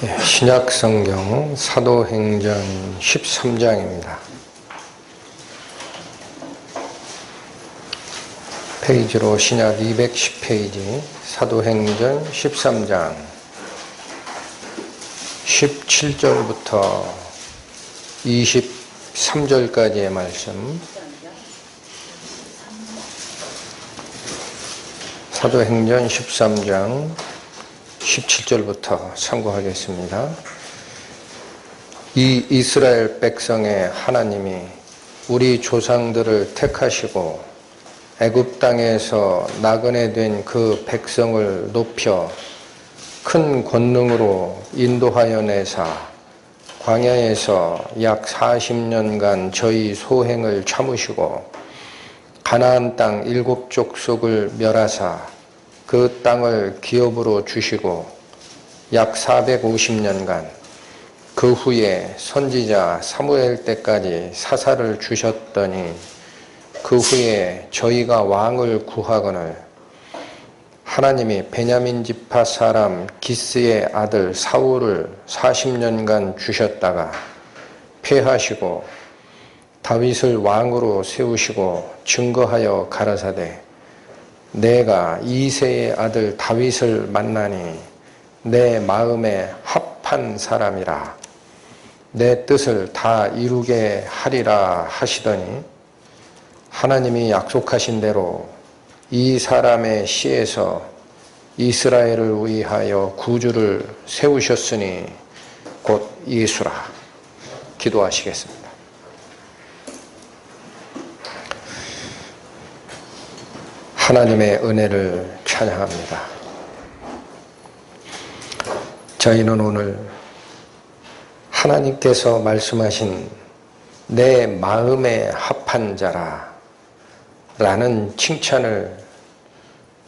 신약성경 사도행전 13장입니다. 페이지로 신약 210페이지 사도행전 13장 17절부터 23절까지의 말씀, 사도행전 13장 17절부터 참고하겠습니다. 이 이스라엘 백성의 하나님이 우리 조상들을 택하시고 애굽 땅에서 나그네 된 그 백성을 높여 큰 권능으로 인도하여 내사 광야에서 약 40년간 저희 소행을 참으시고 가나안 땅 7족속을 멸하사 그 땅을 기업으로 주시고 약 450년간 그 후에 선지자 사무엘 때까지 사사를 주셨더니 그 후에 저희가 왕을 구하거늘 하나님이 베냐민 지파 사람 기스의 아들 사울을 40년간 주셨다가 패하시고 다윗을 왕으로 세우시고 증거하여 가라사대 내가 이새의 아들 다윗을 만나니 내 마음에 합한 사람이라 내 뜻을 다 이루게 하리라 하시더니 하나님이 약속하신 대로 이 사람의 씨에서 이스라엘을 위하여 구주를 세우셨으니 곧 예수라. 기도하시겠습니다. 하나님의 은혜를 찬양합니다. 저희는 오늘 하나님께서 말씀하신 내 마음에 합한 자라 라는 칭찬을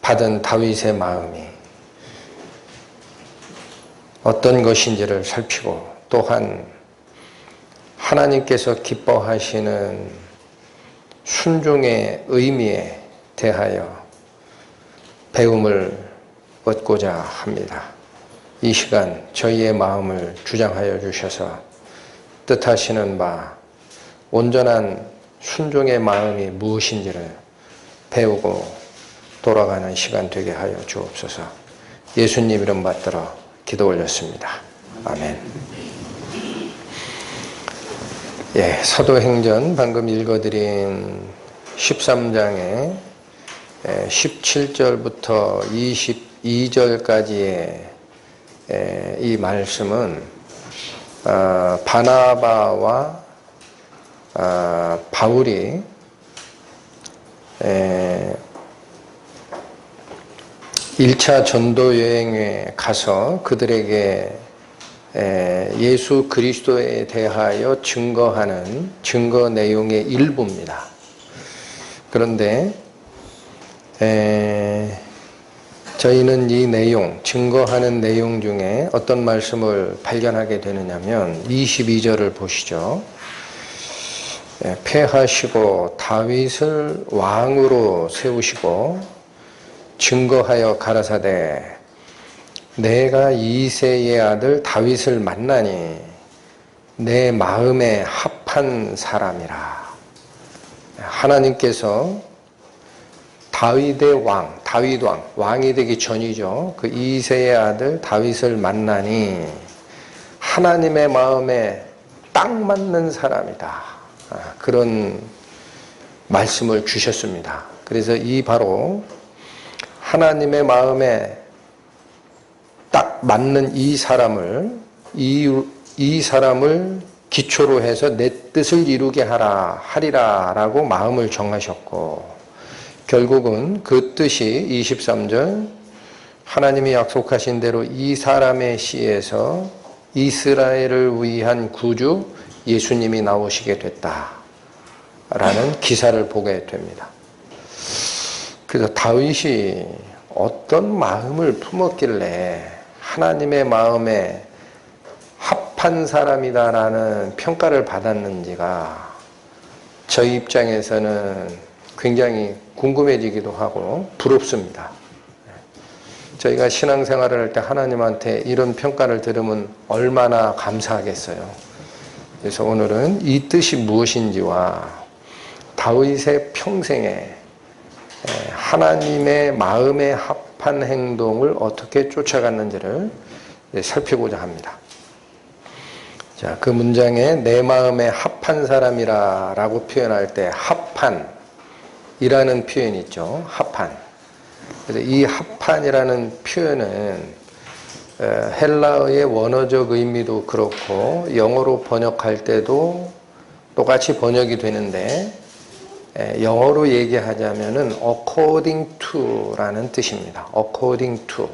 받은 다윗의 마음이 어떤 것인지를 살피고 또한 하나님께서 기뻐하시는 순종의 의미에 대하여 배움을 얻고자 합니다. 이 시간 저희의 마음을 주장하여 주셔서 뜻하시는 바 온전한 순종의 마음이 무엇인지를 배우고 돌아가는 시간 되게 하여 주옵소서. 예수님 이름 받들어 기도 올렸습니다. 아멘. 사도행전 방금 읽어드린 13장의 17절부터 22절까지의 이 말씀은 바나바와 바울이 1차 전도 여행에 가서 그들에게 예수 그리스도에 대하여 증거하는 증거 내용의 일부입니다. 그런데 저희는 이 내용, 증거하는 내용 중에 어떤 말씀을 발견하게 되느냐면 22절을 보시죠. 패하시고 다윗을 왕으로 세우시고 증거하여 가라사대 내가 이새의 아들 다윗을 만나니 내 마음에 합한 사람이라. 하나님께서 다윗의 왕, 다윗 왕이 되기 전이죠. 그 이새의 아들 다윗을 만나니 하나님의 마음에 딱 맞는 사람이다. 그런 말씀을 주셨습니다. 그래서 이 바로 하나님의 마음에 딱 맞는 이 사람을 기초로 해서 내 뜻을 이루게 하리라 라고 마음을 정하셨고 결국은 그 뜻이 23절 하나님이 약속하신 대로 이 사람의 씨에서 이스라엘을 위한 구주 예수님이 나오시게 됐다라는 기사를 보게 됩니다. 그래서 다윗이 어떤 마음을 품었길래 하나님의 마음에 합한 사람이다라는 평가를 받았는지가 저희 입장에서는 굉장히 궁금해지기도 하고 부럽습니다. 저희가 신앙생활을 할 때 하나님한테 이런 평가를 들으면 얼마나 감사하겠어요. 그래서 오늘은 이 뜻이 무엇인지와 다윗의 평생에 하나님의 마음에 합한 행동을 어떻게 쫓아갔는지를 살피고자 합니다. 자, 그 문장에 내 마음에 합한 사람이라 라고 표현할 때 합한이라는 표현이 있죠. 합한. 그래서 이 합한이라는 표현은 헬라어의 원어적 의미도 그렇고 영어로 번역할 때도 똑같이 번역이 되는데 영어로 얘기하자면은 according to라는 뜻입니다. according to.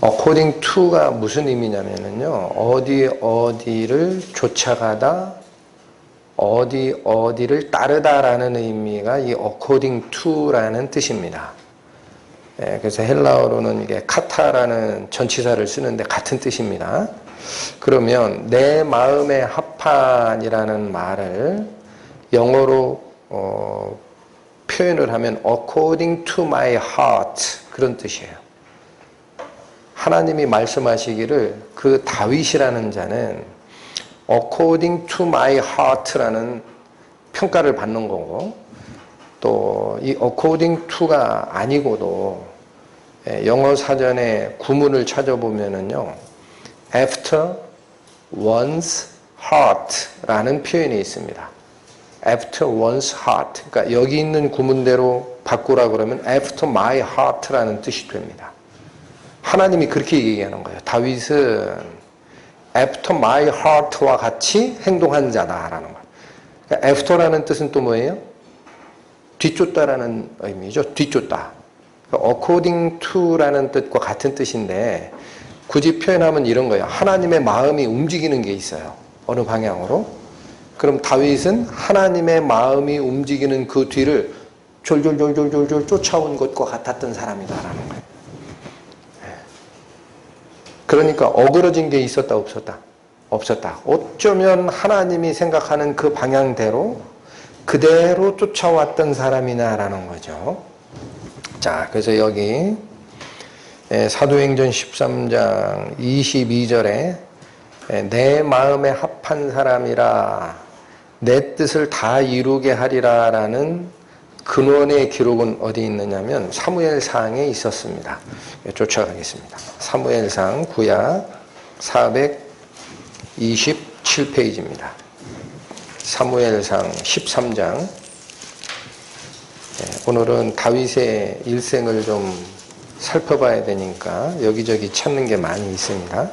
according to가 무슨 의미냐면은요, 어디를 쫓아가다, 어디를 따르다라는 의미가 이 according to라는 뜻입니다. 그래서 헬라어로는 이게 카타라는 전치사를 쓰는데 같은 뜻입니다. 그러면 내 마음의 합한이라는 말을 영어로 표현을 하면 according to my heart 그런 뜻이에요. 하나님이 말씀하시기를 그 다윗이라는 자는 according to my heart라는 평가를 받는 거고, 또 이 according to가 아니고도 영어 사전에 구문을 찾아보면은요, after one's heart라는 표현이 있습니다. after one's heart. 그러니까 여기 있는 구문대로 바꾸라 그러면 after my heart라는 뜻이 됩니다. 하나님이 그렇게 얘기하는 거예요. 다윗은 after my heart와 같이 행동한 자다라는 거예요. 그러니까 after라는 뜻은 또 뭐예요? 뒤쫓다라는 의미죠. 뒤쫓다. 그러니까 according to라는 뜻과 같은 뜻인데 굳이 표현하면 이런 거예요. 하나님의 마음이 움직이는 게 있어요. 어느 방향으로. 그럼 다윗은 하나님의 마음이 움직이는 그 뒤를 졸졸졸졸졸 쫓아온 것과 같았던 사람이다라는 거예요. 그러니까 어그러진 게 있었다 없었다? 없었다. 어쩌면 하나님이 생각하는 그 방향대로 그대로 쫓아왔던 사람이나라는 거죠. 자, 그래서 여기 사도행전 13장 22절에 내 마음에 합한 사람이라 내 뜻을 다 이루게 하리라 라는 근원의 기록은 어디 있느냐면 사무엘상에 있었습니다. 쫓아가겠습니다. 사무엘상 구약 427페이지입니다. 사무엘상 13장. 오늘은 다윗의 일생을 좀 살펴봐야 되니까 여기저기 찾는 게 많이 있습니다.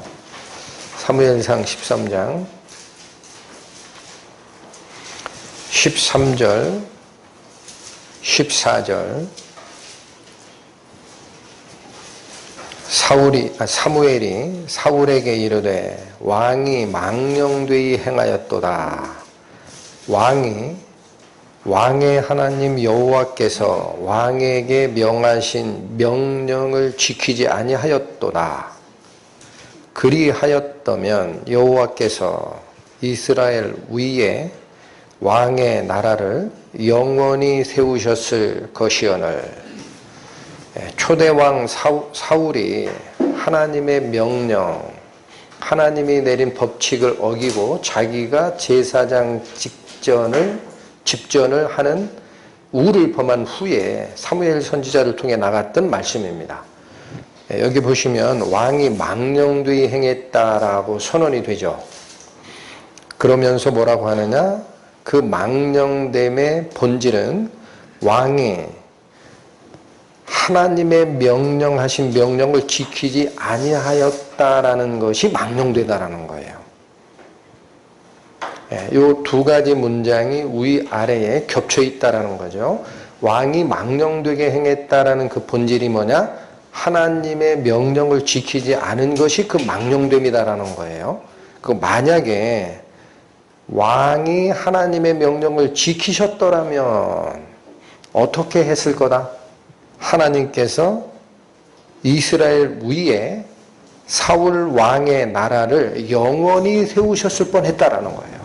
사무엘상 13장 13절 14절. 사무엘이 사울에게 이르되 왕이 망령되이 행하였도다. 왕의 하나님 여호와께서 왕에게 명하신 명령을 지키지 아니하였도다. 그리하였다면 여호와께서 이스라엘 위에 왕의 나라를 영원히 세우셨을 것이오늘. 초대왕 사울이 하나님의 명령, 하나님이 내린 법칙을 어기고 자기가 제사장 집전을 하는 우를 범한 후에 사무엘 선지자를 통해 나갔던 말씀입니다. 여기 보시면 왕이 망령되이 행했다라고 선언이 되죠. 그러면서 뭐라고 하느냐? 그 망령됨의 본질은 왕이 하나님의 명령하신 명령을 지키지 아니하였다라는 것이 망령되다라는 거예요. 이 두 가지 문장이 위아래에 겹쳐 있다라는 거죠. 왕이 망령되게 행했다라는 그 본질이 뭐냐? 하나님의 명령을 지키지 않은 것이 그 망령됨이다라는 거예요. 그 만약에 왕이 하나님의 명령을 지키셨더라면 어떻게 했을 거다? 하나님께서 이스라엘 위에 사울 왕의 나라를 영원히 세우셨을 뻔했다라는 거예요.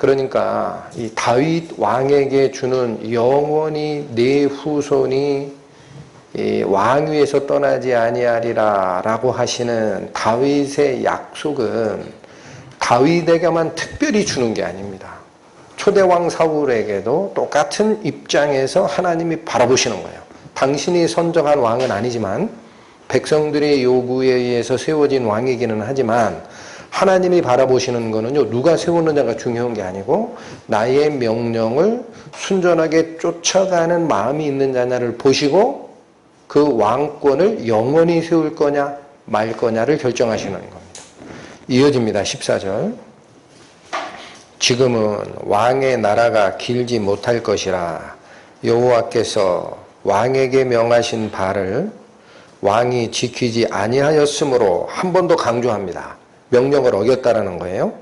그러니까 이 다윗 왕에게 주는 영원히 내 후손이 이 왕위에서 떠나지 아니하리라 라고 하시는 다윗의 약속은 다윗에게만 특별히 주는 게 아닙니다. 초대왕 사울에게도 똑같은 입장에서 하나님이 바라보시는 거예요. 당신이 선정한 왕은 아니지만 백성들의 요구에 의해서 세워진 왕이기는 하지만 하나님이 바라보시는 거는요, 누가 세우느냐가 중요한 게 아니고 나의 명령을 순전하게 쫓아가는 마음이 있는 자냐를 보시고 그 왕권을 영원히 세울 거냐 말 거냐를 결정하시는 겁니다. 이어집니다. 14절. 지금은 왕의 나라가 길지 못할 것이라 여호와께서 왕에게 명하신 바를 왕이 지키지 아니하였으므로 한 번 더 강조합니다. 명령을 어겼다라는 거예요.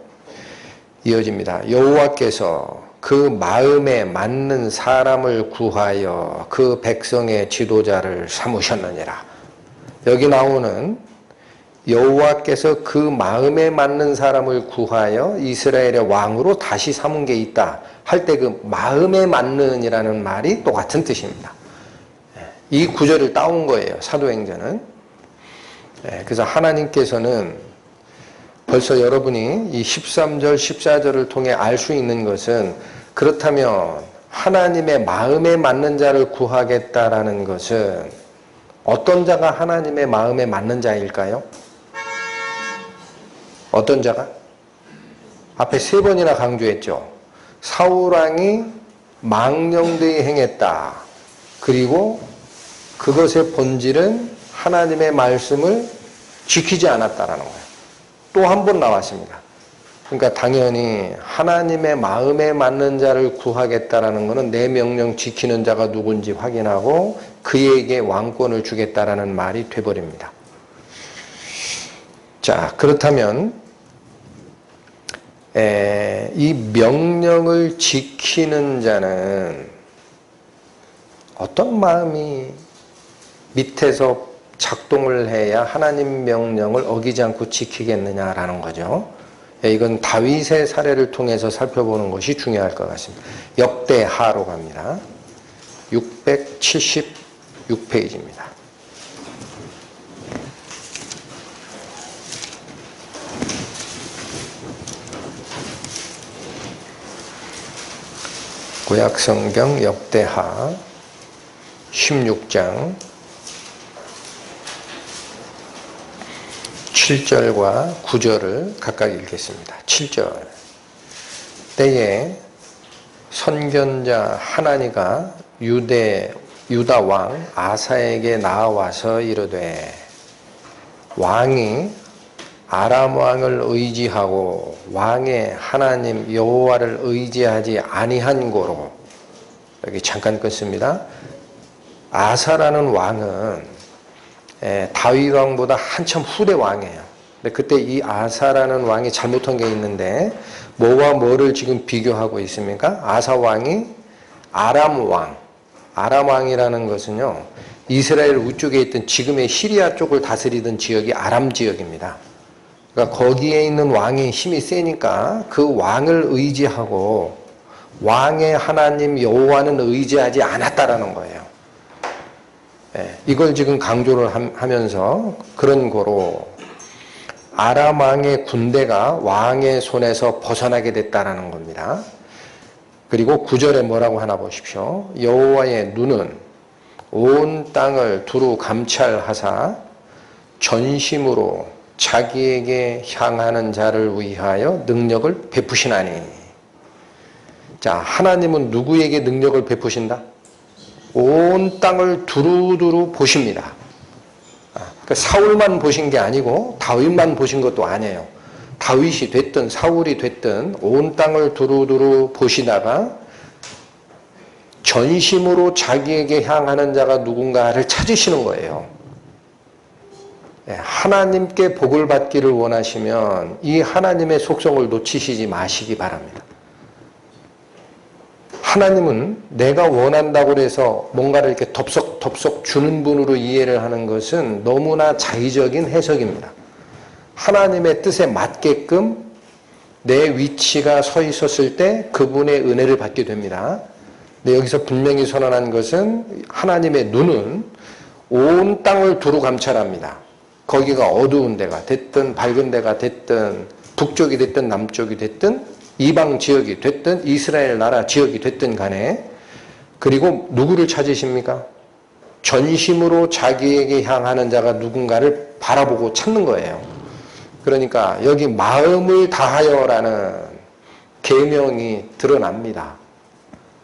이어집니다. 여호와께서 그 마음에 맞는 사람을 구하여 그 백성의 지도자를 삼으셨느니라. 여기 나오는 여호와께서 그 마음에 맞는 사람을 구하여 이스라엘의 왕으로 다시 삼은 게 있다 할 때 그 마음에 맞는이라는 말이 똑같은 뜻입니다. 이 구절을 따온 거예요. 사도행전은. 그래서 하나님께서는 벌써 여러분이 이 13절, 14절을 통해 알 수 있는 것은 그렇다면 하나님의 마음에 맞는 자를 구하겠다라는 것은 어떤 자가 하나님의 마음에 맞는 자일까요? 어떤 자가? 앞에 3번이나 강조했죠. 사울왕이 망령되이 행했다. 그리고 그것의 본질은 하나님의 말씀을 지키지 않았다라는 거예요. 또 한 번 나왔습니다. 그러니까 당연히 하나님의 마음에 맞는 자를 구하겠다라는 것은 내 명령 지키는 자가 누군지 확인하고 그에게 왕권을 주겠다라는 말이 돼버립니다. 자, 그렇다면 이 명령을 지키는 자는 어떤 마음이 밑에서 작동을 해야 하나님 명령을 어기지 않고 지키겠느냐라는 거죠. 이건 다윗의 사례를 통해서 살펴보는 것이 중요할 것 같습니다. 역대하로 갑니다. 676페이지입니다. 구약성경 역대하 16장 7절과 9절을 각각 읽겠습니다. 7절. 때에 선견자 하나니가 유다 왕 아사에게 나와서 이르되 왕이 아람 왕을 의지하고 왕의 하나님 여호와를 의지하지 아니한 고로, 여기 잠깐 끊습니다. 아사라는 왕은 다윗 왕보다 한참 후대 왕이에요. 근데 그때 이 아사라는 왕이 잘못한 게 있는데 뭐와 뭐를 지금 비교하고 있습니까? 아사 왕이 아람 왕이라는 것은요, 이스라엘 우쪽에 있던 지금의 시리아 쪽을 다스리던 지역이 아람 지역입니다. 그러니까 거기에 있는 왕이 힘이 세니까 그 왕을 의지하고 왕의 하나님 여호와는 의지하지 않았다라는 거예요. 이걸 지금 강조를 하면서 그런 거로 아람 왕의 군대가 왕의 손에서 벗어나게 됐다라는 겁니다. 그리고 9절에 뭐라고 하나 보십시오. 여호와의 눈은 온 땅을 두루 감찰하사 전심으로 자기에게 향하는 자를 위하여 능력을 베푸시나니. 자, 하나님은 누구에게 능력을 베푸신다? 온 땅을 두루두루 보십니다. 그러니까 사울만 보신 게 아니고 다윗만 보신 것도 아니에요. 다윗이 됐든 사울이 됐든 온 땅을 두루두루 보시다가 전심으로 자기에게 향하는 자가 누군가를 찾으시는 거예요. 하나님께 복을 받기를 원하시면 이 하나님의 속성을 놓치시지 마시기 바랍니다. 하나님은 내가 원한다고 해서 뭔가를 이렇게 덥석 주는 분으로 이해를 하는 것은 너무나 자의적인 해석입니다. 하나님의 뜻에 맞게끔 내 위치가 서 있었을 때 그분의 은혜를 받게 됩니다. 근데 여기서 분명히 선언한 것은 하나님의 눈은 온 땅을 두루 감찰합니다. 거기가 어두운 데가 됐든 밝은 데가 됐든 북쪽이 됐든 남쪽이 됐든 이방 지역이 됐든 이스라엘 나라 지역이 됐든 간에, 그리고 누구를 찾으십니까? 전심으로 자기에게 향하는 자가 누군가를 바라보고 찾는 거예요. 그러니까 여기 마음을 다하여라는 계명이 드러납니다.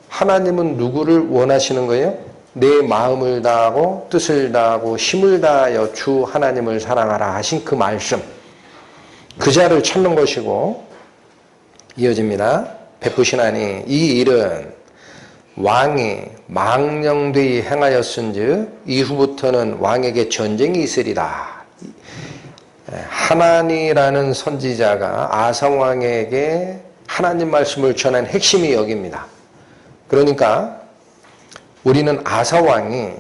하나님은 누구를 원하시는 거예요? 내 마음을 다하고 뜻을 다하고 힘을 다하여 주 하나님을 사랑하라 하신 그 말씀, 그 자를 찾는 것이고, 이어집니다. 베푸시나니 이 일은 왕이 망령되이 행하였은즉 이후부터는 왕에게 전쟁이 있으리다. 하나니라는 선지자가 아사왕에게 하나님 말씀을 전한 핵심이 여기입니다. 그러니까 우리는 아사왕이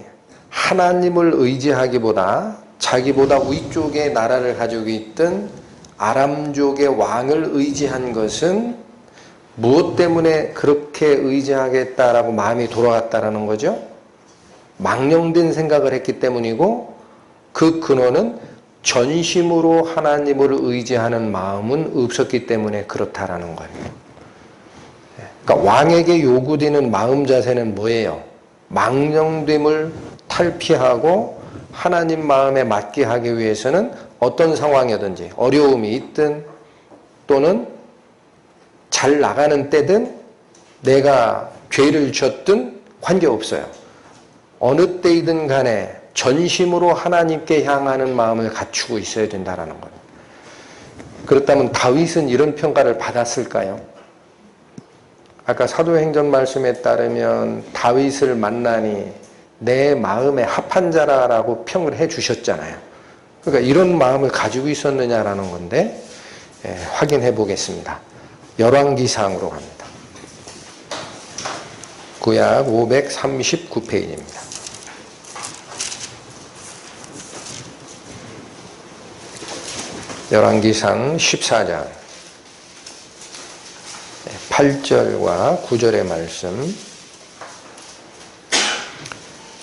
하나님을 의지하기보다 자기보다 위쪽에 나라를 가지고 있던 아람족의 왕을 의지한 것은 무엇 때문에 그렇게 의지하겠다라고 마음이 돌아갔다라는 거죠? 망령된 생각을 했기 때문이고, 그 근원은 전심으로 하나님을 의지하는 마음은 없었기 때문에 그렇다라는 거예요. 그러니까 왕에게 요구되는 마음 자세는 뭐예요? 망령됨을 탈피하고 하나님 마음에 맞게 하기 위해서는 어떤 상황이든지 어려움이 있든 또는 잘 나가는 때든 내가 죄를 졌든 관계없어요. 어느 때이든 간에 전심으로 하나님께 향하는 마음을 갖추고 있어야 된다는 거예요. 그렇다면 다윗은 이런 평가를 받았을까요? 아까 사도행전 말씀에 따르면 다윗을 만나니 내 마음에 합한 자라라고 평을 해 주셨잖아요. 그러니까 이런 마음을 가지고 있었느냐라는 건데, 확인해 보겠습니다. 열왕기상으로 갑니다. 구약 539페이지입니다. 열왕기상 14장 8절과 9절의 말씀.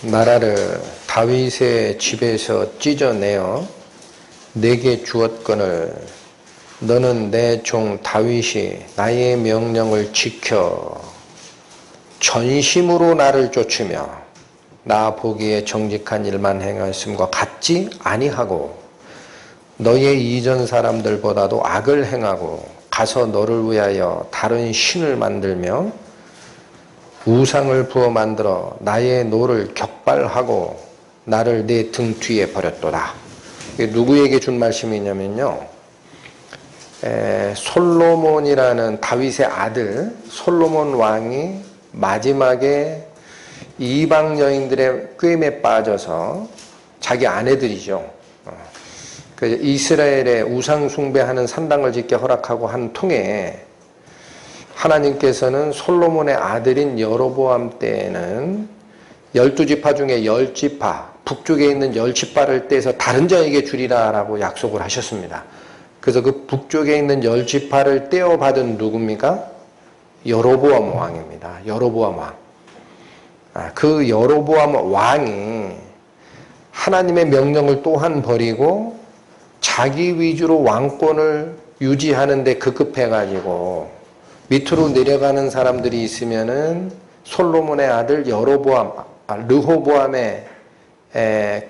나라를 다윗의 집에서 찢어내어 내게 주었거늘 너는 내 종 다윗이 나의 명령을 지켜 전심으로 나를 쫓으며 나 보기에 정직한 일만 행하였음과 같지 아니하고 너의 이전 사람들보다도 악을 행하고 가서 너를 위하여 다른 신을 만들며 우상을 부어 만들어 나의 노를 격발하고 나를 내 등 뒤에 버렸도다. 이게 누구에게 준 말씀이냐면요, 솔로몬이라는 다윗의 아들 솔로몬 왕이 마지막에 이방 여인들의 꾀임에 빠져서 자기 아내들이죠, 이스라엘의 우상 숭배하는 산당을 짓게 허락하고 한 통에 하나님께서는 솔로몬의 아들인 여로보암 때에는 12지파 중에 10지파, 북쪽에 있는 10지파를 떼서 다른 자에게 주리라 라고 약속을 하셨습니다. 그래서 그 북쪽에 있는 10지파를 떼어받은 누굽니까? 여로보암 왕입니다. 여로보암 왕. 그 여로보암 왕이 하나님의 명령을 또한 버리고 자기 위주로 왕권을 유지하는데 급급해가지고 밑으로 내려가는 사람들이 있으면은 솔로몬의 아들 르호보암의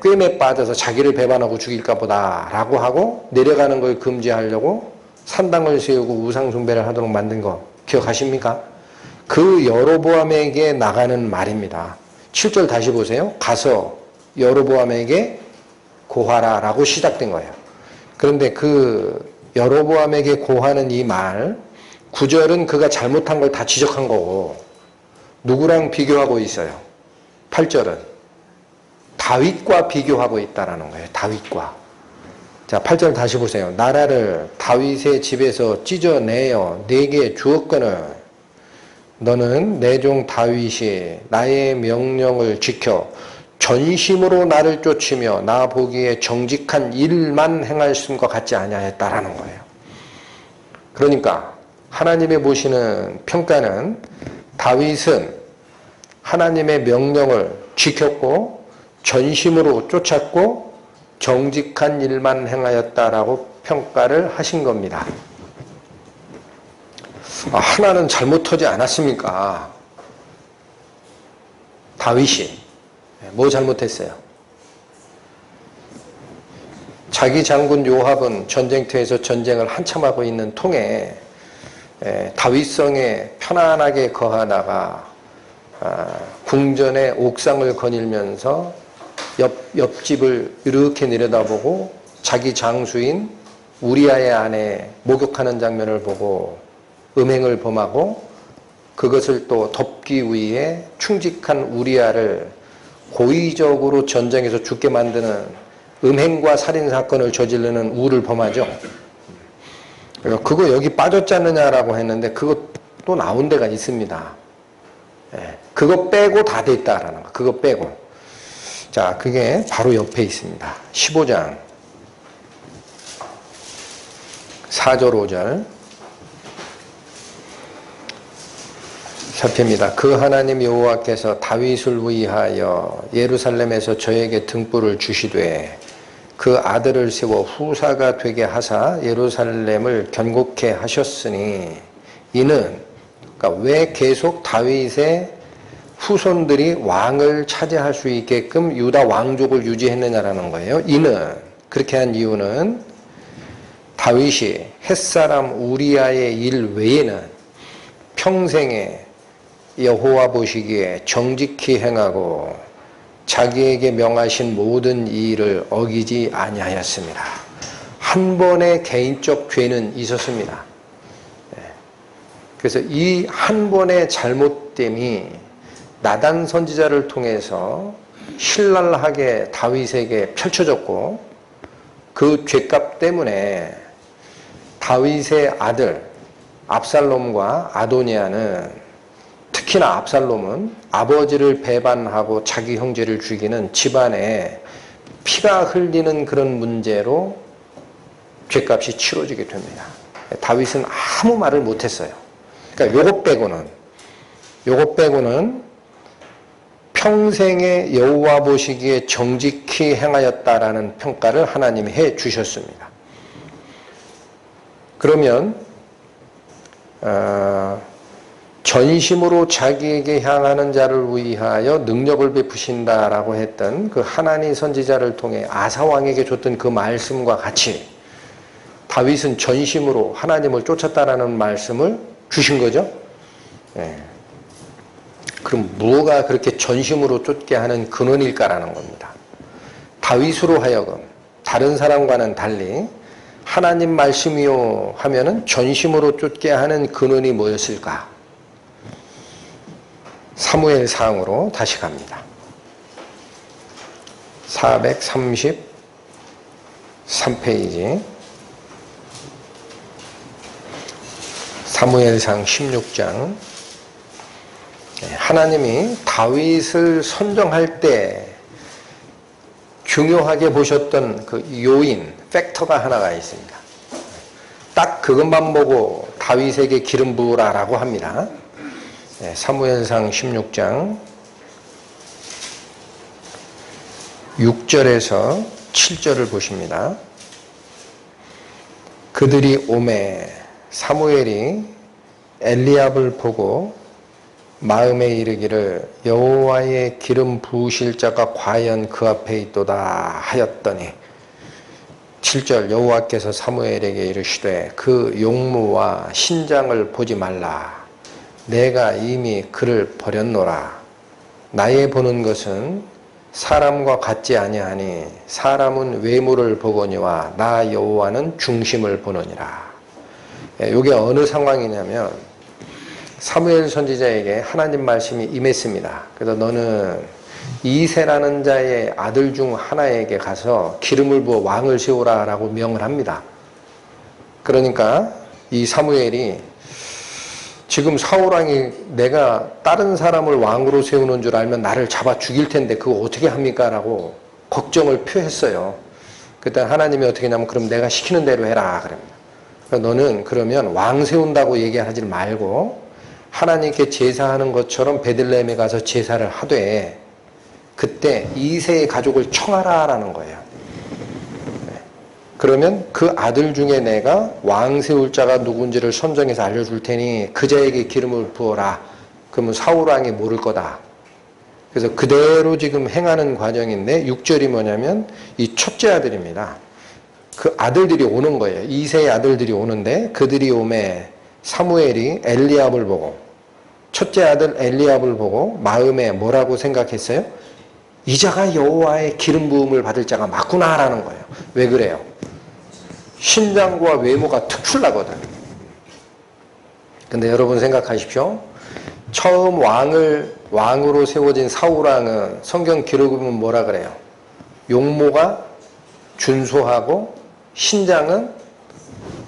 꾀임에 빠져서 자기를 배반하고 죽일까 보다라고 하고 내려가는 걸 금지하려고 산당을 세우고 우상 숭배를 하도록 만든 거 기억하십니까? 그 여로보암에게 나가는 말입니다. 7절 다시 보세요. 가서 여로보암에게 고하라 라고 시작된 거예요. 그런데 그 여로보암에게 고하는 이 말 9절은 그가 잘못한 걸 다 지적한 거고 누구랑 비교하고 있어요? 8절은 다윗과 비교하고 있다라는 거예요. 다윗과. 자, 8절 다시 보세요. 나라를 다윗의 집에서 찢어내어 내게 주었거늘 너는 내 종 다윗이 나의 명령을 지켜 전심으로 나를 쫓으며 나 보기에 정직한 일만 행하였음과 같지 아니하였다라는 거예요. 그러니까 하나님이 보시는 평가는 다윗은 하나님의 명령을 지켰고 전심으로 쫓았고 정직한 일만 행하였다라고 평가를 하신 겁니다. 하나는 잘못하지 않았습니까? 다윗이 뭐 잘못했어요? 자기 장군 요압은 전쟁터에서 전쟁을 한참 하고 있는 통에 다윗성에 편안하게 거하다가 궁전의 옥상을 거닐면서 옆집을 이렇게 내려다보고 자기 장수인 우리아의 아내 목욕하는 장면을 보고 음행을 범하고 그것을 또 덮기 위해 충직한 우리아를 고의적으로 전쟁에서 죽게 만드는 음행과 살인사건을 저지르는 우를 범하죠. 그거 여기 빠졌지 않느냐라고 했는데 그거 또 나온 데가 있습니다. 그거 빼고 다 돼 있다라는 거. 그거 빼고. 자, 그게 바로 옆에 있습니다. 15장 4절 5절 살펴입니다. 그 하나님 여호와께서 다윗을 위하여 예루살렘에서 저에게 등불을 주시되 그 아들을 세워 후사가 되게 하사 예루살렘을 견고케 하셨으니 이는 그러니까 왜 계속 다윗의 후손들이 왕을 차지할 수 있게끔 유다 왕족을 유지했느냐라는 거예요. 이는 그렇게 한 이유는 다윗이 햇사람 우리아의 일 외에는 평생에 여호와 보시기에 정직히 행하고 자기에게 명하신 모든 일을 어기지 아니하였습니다. 한 번의 개인적 죄는 있었습니다. 그래서 이 한 번의 잘못됨이 나단 선지자를 통해서 신랄하게 다윗에게 펼쳐졌고 그 죄값 때문에 다윗의 아들 압살롬과 아도니아는 특히나 압살롬은 아버지를 배반하고 자기 형제를 죽이는 집안에 피가 흘리는 그런 문제로 죄값이 치러지게 됩니다. 다윗은 아무 말을 못했어요. 그러니까 요것 빼고는 평생에 여호와 보시기에 정직히 행하였다라는 평가를 하나님이 해 주셨습니다. 그러면 전심으로 자기에게 향하는 자를 위하여 능력을 베푸신다라고 했던 그 하나니 선지자를 통해 아사왕에게 줬던 그 말씀과 같이 다윗은 전심으로 하나님을 쫓았다라는 말씀을 주신 거죠. 그럼 뭐가 그렇게 전심으로 쫓게 하는 근원일까라는 겁니다. 다윗으로 하여금 다른 사람과는 달리 하나님 말씀이요 하면은 전심으로 쫓게 하는 근원이 뭐였을까? 사무엘상으로 다시 갑니다. 433페이지 사무엘상 16장. 하나님이 다윗을 선정할 때 중요하게 보셨던 그 요인, 팩터가 하나가 있습니다. 딱 그것만 보고 다윗에게 기름 부으라라고 합니다. 사무엘상 16장 6절에서 7절을 보십니다. 그들이 오매 사무엘이 엘리압을 보고 마음에 이르기를 여호와의 기름 부으실 자가 과연 그 앞에 있도다 하였더니 7절 여호와께서 사무엘에게 이르시되 그 용무와 신장을 보지 말라. 내가 이미 그를 버렸노라. 나의 보는 것은 사람과 같지 아니하니 사람은 외모를 보거니와 나 여호와는 중심을 보느니라. 이게 어느 상황이냐면 사무엘 선지자에게 하나님 말씀이 임했습니다. 그래서 너는 이새라는 자의 아들 중 하나에게 가서 기름을 부어 왕을 세우라 라고 명을 합니다. 그러니까 이 사무엘이 지금 사울왕이 내가 다른 사람을 왕으로 세우는 줄 알면 나를 잡아 죽일 텐데 그거 어떻게 합니까? 라고 걱정을 표했어요. 그때 하나님이 어떻게 하냐면 그럼 내가 시키는 대로 해라 그럽니다. 너는 그러면 왕 세운다고 얘기하지 말고 하나님께 제사하는 것처럼 베들레헴에 가서 제사를 하되 그때 이세의 가족을 청하라라는 거예요. 그러면 그 아들 중에 내가 왕 세울 자가 누군지를 선정해서 알려줄 테니 그 자에게 기름을 부어라. 그러면 사울 왕이 모를 거다. 그래서 그대로 지금 행하는 과정인데 6절이 뭐냐면 이 첫째 아들입니다. 그 아들들이 오는 거예요. 이세의 아들들이 오는데 그들이 오매 사무엘이 엘리압을 보고 첫째 아들 엘리압을 보고 마음에 뭐라고 생각했어요? 이 자가 여호와의 기름 부음을 받을 자가 맞구나라는 거예요. 왜 그래요? 신장과 외모가 특출나거든. 근데 여러분 생각하십시오. 처음 왕으로 세워진 사울왕은 성경 기록을 보면 뭐라 그래요? 용모가 준수하고 신장은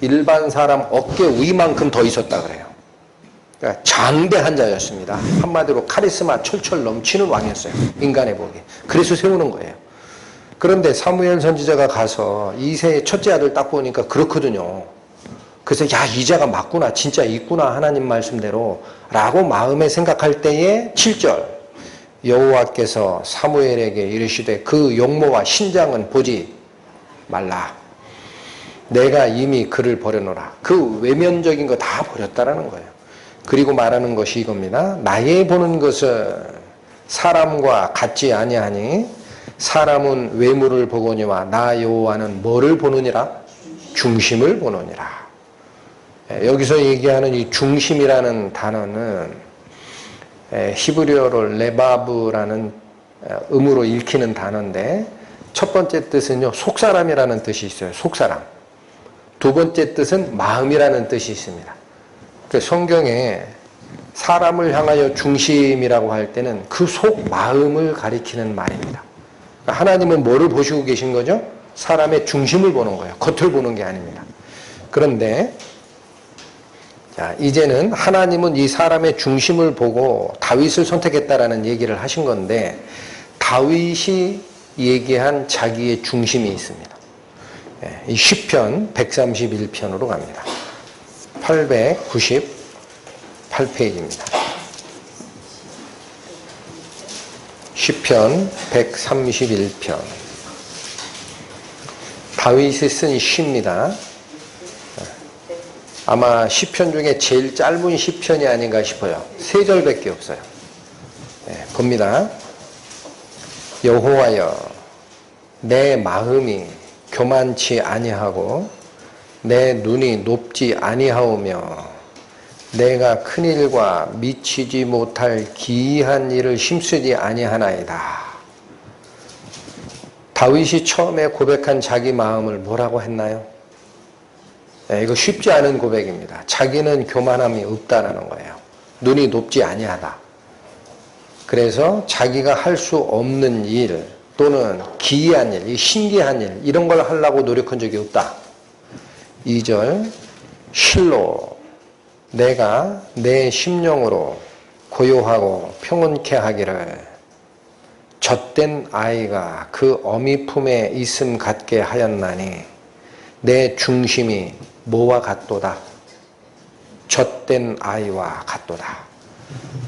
일반 사람 어깨 위만큼 더 있었다 그래요. 그러니까 장대한 자였습니다. 한마디로 카리스마 철철 넘치는 왕이었어요. 인간의 보기에. 그래서 세우는 거예요. 그런데 사무엘 선지자가 가서 이세의 첫째 아들 딱 보니까 그렇거든요. 그래서 야, 이 자가 맞구나. 진짜 있구나. 하나님 말씀대로. 라고 마음에 생각할 때에 7절 여호와께서 사무엘에게 이르시되 그 용모와 신장은 보지 말라. 내가 이미 그를 버려놓으라. 그 외면적인 거 다 버렸다라는 거예요. 그리고 말하는 것이 이겁니다. 나의 보는 것은 사람과 같지 아니하니 사람은 외모를 보거니와 나 여호와는 뭐를 보느니라? 중심을 보느니라. 여기서 얘기하는 이 중심이라는 단어는 히브리어로 레바브라는 음으로 읽히는 단어인데 첫 번째 뜻은요 속사람이라는 뜻이 있어요. 속사람. 두 번째 뜻은 마음이라는 뜻이 있습니다. 성경에 사람을 향하여 중심이라고 할 때는 그 속 마음을 가리키는 말입니다. 하나님은 뭐를 보시고 계신 거죠? 사람의 중심을 보는 거예요. 겉을 보는 게 아닙니다. 그런데 자, 이제는 하나님은 이 사람의 중심을 보고 다윗을 선택했다라는 얘기를 하신 건데 다윗이 얘기한 자기의 중심이 있습니다. 이 시편 131편으로 갑니다. 898페이지입니다. 시편 131편. 다윗이 쓴 시입니다. 아마 시편 중에 제일 짧은 시편이 아닌가 싶어요. 3절밖에 없어요. 봅니다. 여호와여, 내 마음이 교만치 아니하고 내 눈이 높지 아니하오며 내가 큰일과 미치지 못할 기이한 일을 힘쓰지 아니하나이다. 다윗이 처음에 고백한 자기 마음을 뭐라고 했나요? 이거 쉽지 않은 고백입니다. 자기는 교만함이 없다라는 거예요. 눈이 높지 아니하다. 그래서 자기가 할 수 없는 일 또는 기이한 일, 신기한 일 이런 걸 하려고 노력한 적이 없다. 2절 실로 내가 내 심령으로 고요하고 평온케 하기를 젖된 아이가 그 어미 품에 있음 같게 하였나니 내 중심이 뭐와 같도다? 젖된 아이와 같도다.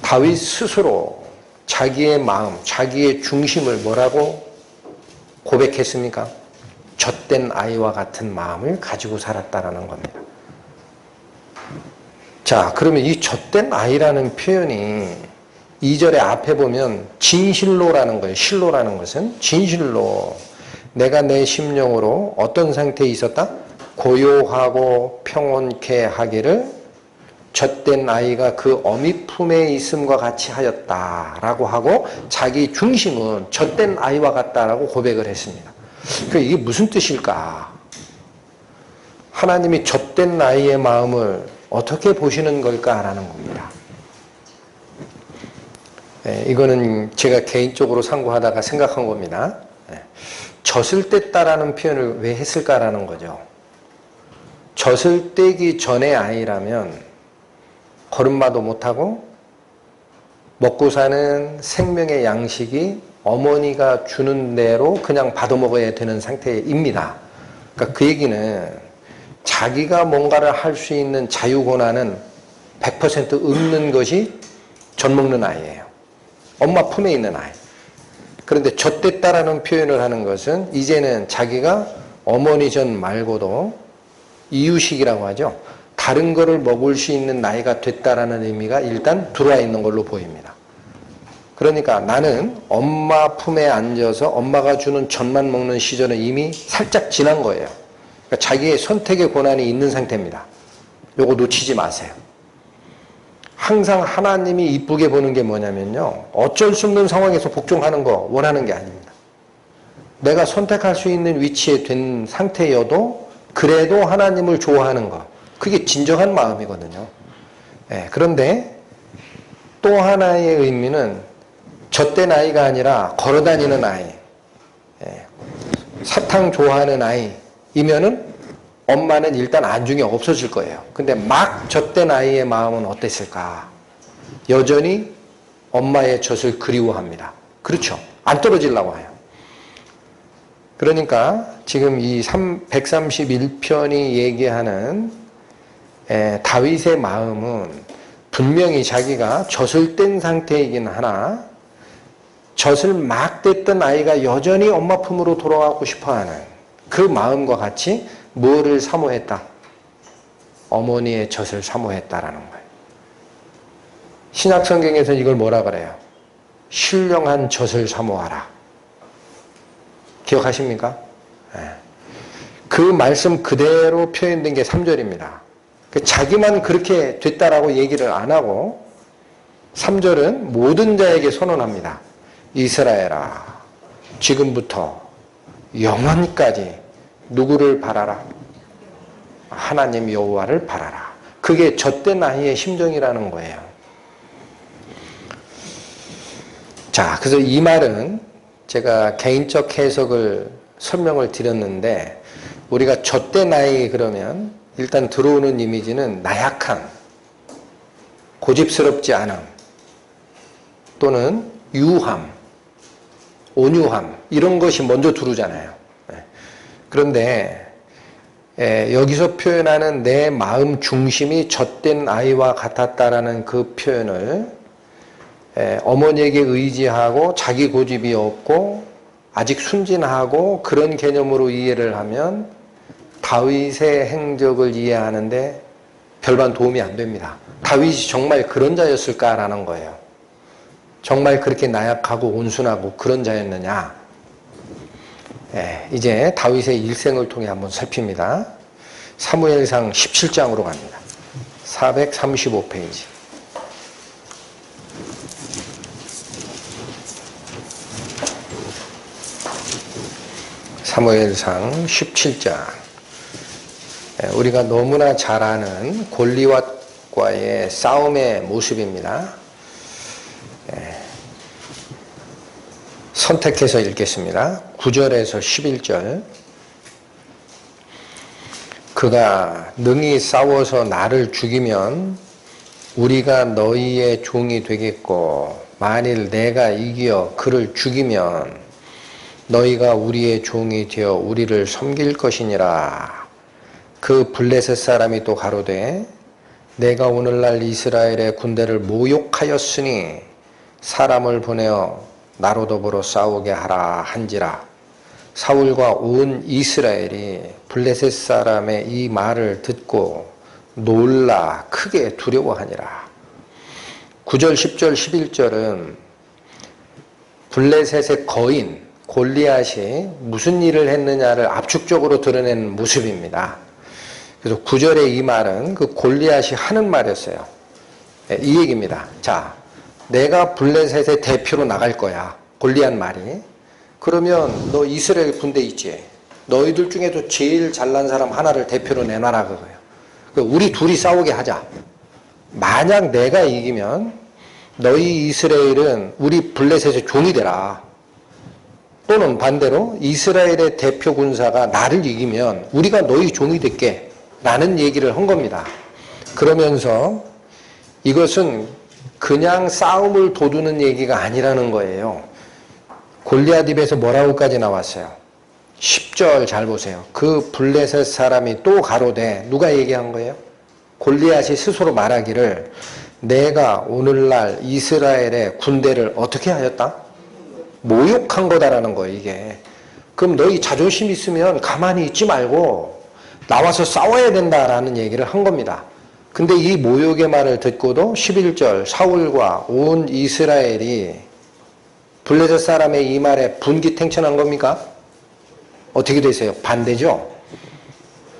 다윗 스스로 자기의 마음, 자기의 중심을 뭐라고 고백했습니까? 젖된 아이와 같은 마음을 가지고 살았다라는 겁니다. 자, 그러면 이 젖된 아이라는 표현이 2절의 앞에 보면 진실로라는 거예요. 실로라는 것은 진실로 내가 내 심령으로 어떤 상태에 있었다? 고요하고 평온케 하기를 젖된 아이가 그 어미 품에 있음과 같이 하였다라고 하고 자기 중심은 젖된 아이와 같다라고 고백을 했습니다. 이게 무슨 뜻일까? 하나님이 젖된 아이의 마음을 어떻게 보시는 걸까라는 겁니다. 이거는 제가 개인적으로 상고하다가 생각한 겁니다. 젖을 뗐다라는 표현을 왜 했을까라는 거죠. 젖을 떼기 전의 아이라면 걸음마도 못하고 먹고 사는 생명의 양식이 어머니가 주는 대로 그냥 받아먹어야 되는 상태입니다. 그러니까 그 얘기는 자기가 뭔가를 할 수 있는 자유 권한은 100% 없는 것이 젖 먹는 아이예요. 엄마 품에 있는 아이. 그런데 젖됐다라는 표현을 하는 것은 이제는 자기가 어머니 젖 말고도 이유식이라고 하죠. 다른 거를 먹을 수 있는 나이가 됐다라는 의미가 일단 들어와 있는 걸로 보입니다. 그러니까 나는 엄마 품에 앉아서 엄마가 주는 젖만 먹는 시절은 이미 살짝 지난 거예요. 그러니까 자기의 선택의 권한이 있는 상태입니다. 요거 놓치지 마세요. 항상 하나님이 이쁘게 보는 게 뭐냐면요. 어쩔 수 없는 상황에서 복종하는 거 원하는 게 아닙니다. 내가 선택할 수 있는 위치에 된 상태여도 그래도 하나님을 좋아하는 거. 그게 진정한 마음이거든요. 그런데 또 하나의 의미는 젖된 아이가 아니라 걸어다니는 아이, 사탕 좋아하는 아이이면은 엄마는 일단 안중에 없어질 거예요. 근데 막 젖된 아이의 마음은 어땠을까? 여전히 엄마의 젖을 그리워합니다. 그렇죠? 안 떨어지려고 해요. 그러니까 지금 이 131편이 얘기하는 다윗의 마음은 분명히 자기가 젖을 뗀 상태이긴 하나 젖을 막 뗐던 아이가 여전히 엄마 품으로 돌아가고 싶어하는 그 마음과 같이 뭐를 사모했다? 어머니의 젖을 사모했다라는 거예요. 신약 성경에서 이걸 뭐라 그래요? 신령한 젖을 사모하라. 기억하십니까? 그 말씀 그대로 표현된 게 3절입니다. 자기만 그렇게 됐다라고 얘기를 안 하고 3절은 모든 자에게 선언합니다. 이스라엘아, 지금부터 영원까지 누구를 바라라? 하나님 여호와를 바라라. 그게 젖된 아이의 심정이라는 거예요. 자, 그래서 이 말은 제가 개인적 해석을 설명을 드렸는데 우리가 젖된 아이 그러면 일단 들어오는 이미지는 나약함, 고집스럽지 않음, 또는 유함, 온유함 이런 것이 먼저 들어오잖아요. 그런데 여기서 표현하는 내 마음 중심이 젖된 아이와 같았다라는 그 표현을 어머니에게 의지하고 자기 고집이 없고 아직 순진하고 그런 개념으로 이해를 하면 다윗의 행적을 이해하는데 별반 도움이 안 됩니다. 다윗이 정말 그런 자였을까라는 거예요. 정말 그렇게 나약하고 온순하고 그런 자였느냐? 이제 다윗의 일생을 통해 한번 살핍니다. 사무엘상 17장으로 갑니다. 435페이지. 사무엘상 17장. 우리가 너무나 잘 아는 골리앗과의 싸움의 모습입니다. 선택해서 읽겠습니다. 9절에서 11절. 그가 능히 싸워서 나를 죽이면 우리가 너희의 종이 되겠고 만일 내가 이겨 그를 죽이면 너희가 우리의 종이 되어 우리를 섬길 것이니라. 그 블레셋 사람이 또 가로되 내가 오늘날 이스라엘의 군대를 모욕하였으니 사람을 보내어 나로 더불어 싸우게 하라 한지라. 사울과 온 이스라엘이 블레셋 사람의 이 말을 듣고 놀라 크게 두려워하니라. 9절, 10절, 11절은 블레셋의 거인 골리앗이 무슨 일을 했느냐를 압축적으로 드러낸 모습입니다. 그래서 9절의 이 말은 그 골리앗이 하는 말이었어요. 이 얘기입니다. 자, 내가 블레셋의 대표로 나갈 거야. 골리앗 말이. 그러면 너 이스라엘 군대 있지? 너희들 중에도 제일 잘난 사람 하나를 대표로 내놔라 그거예요. 우리 둘이 싸우게 하자. 만약 내가 이기면 너희 이스라엘은 우리 블레셋의 종이 되라. 또는 반대로 이스라엘의 대표 군사가 나를 이기면 우리가 너희 종이 될게 라는 얘기를 한 겁니다. 그러면서 이것은 그냥 싸움을 도두는 얘기가 아니라는 거예요. 골리앗 입에서 뭐라고까지 나왔어요? 10절 잘 보세요. 그 블레셋 사람이 또 가로되, 누가 얘기한 거예요? 골리앗이 스스로 말하기를 내가 오늘날 이스라엘의 군대를 어떻게 하였다? 모욕한 거다라는 거예요, 이게. 그럼 너희 자존심 있으면 가만히 있지 말고 나와서 싸워야 된다라는 얘기를 한 겁니다. 근데 이 모욕의 말을 듣고도 11절 사울과 온 이스라엘이 블레셋 사람의 이 말에 분기탱천한 겁니까? 어떻게 되세요? 반대죠?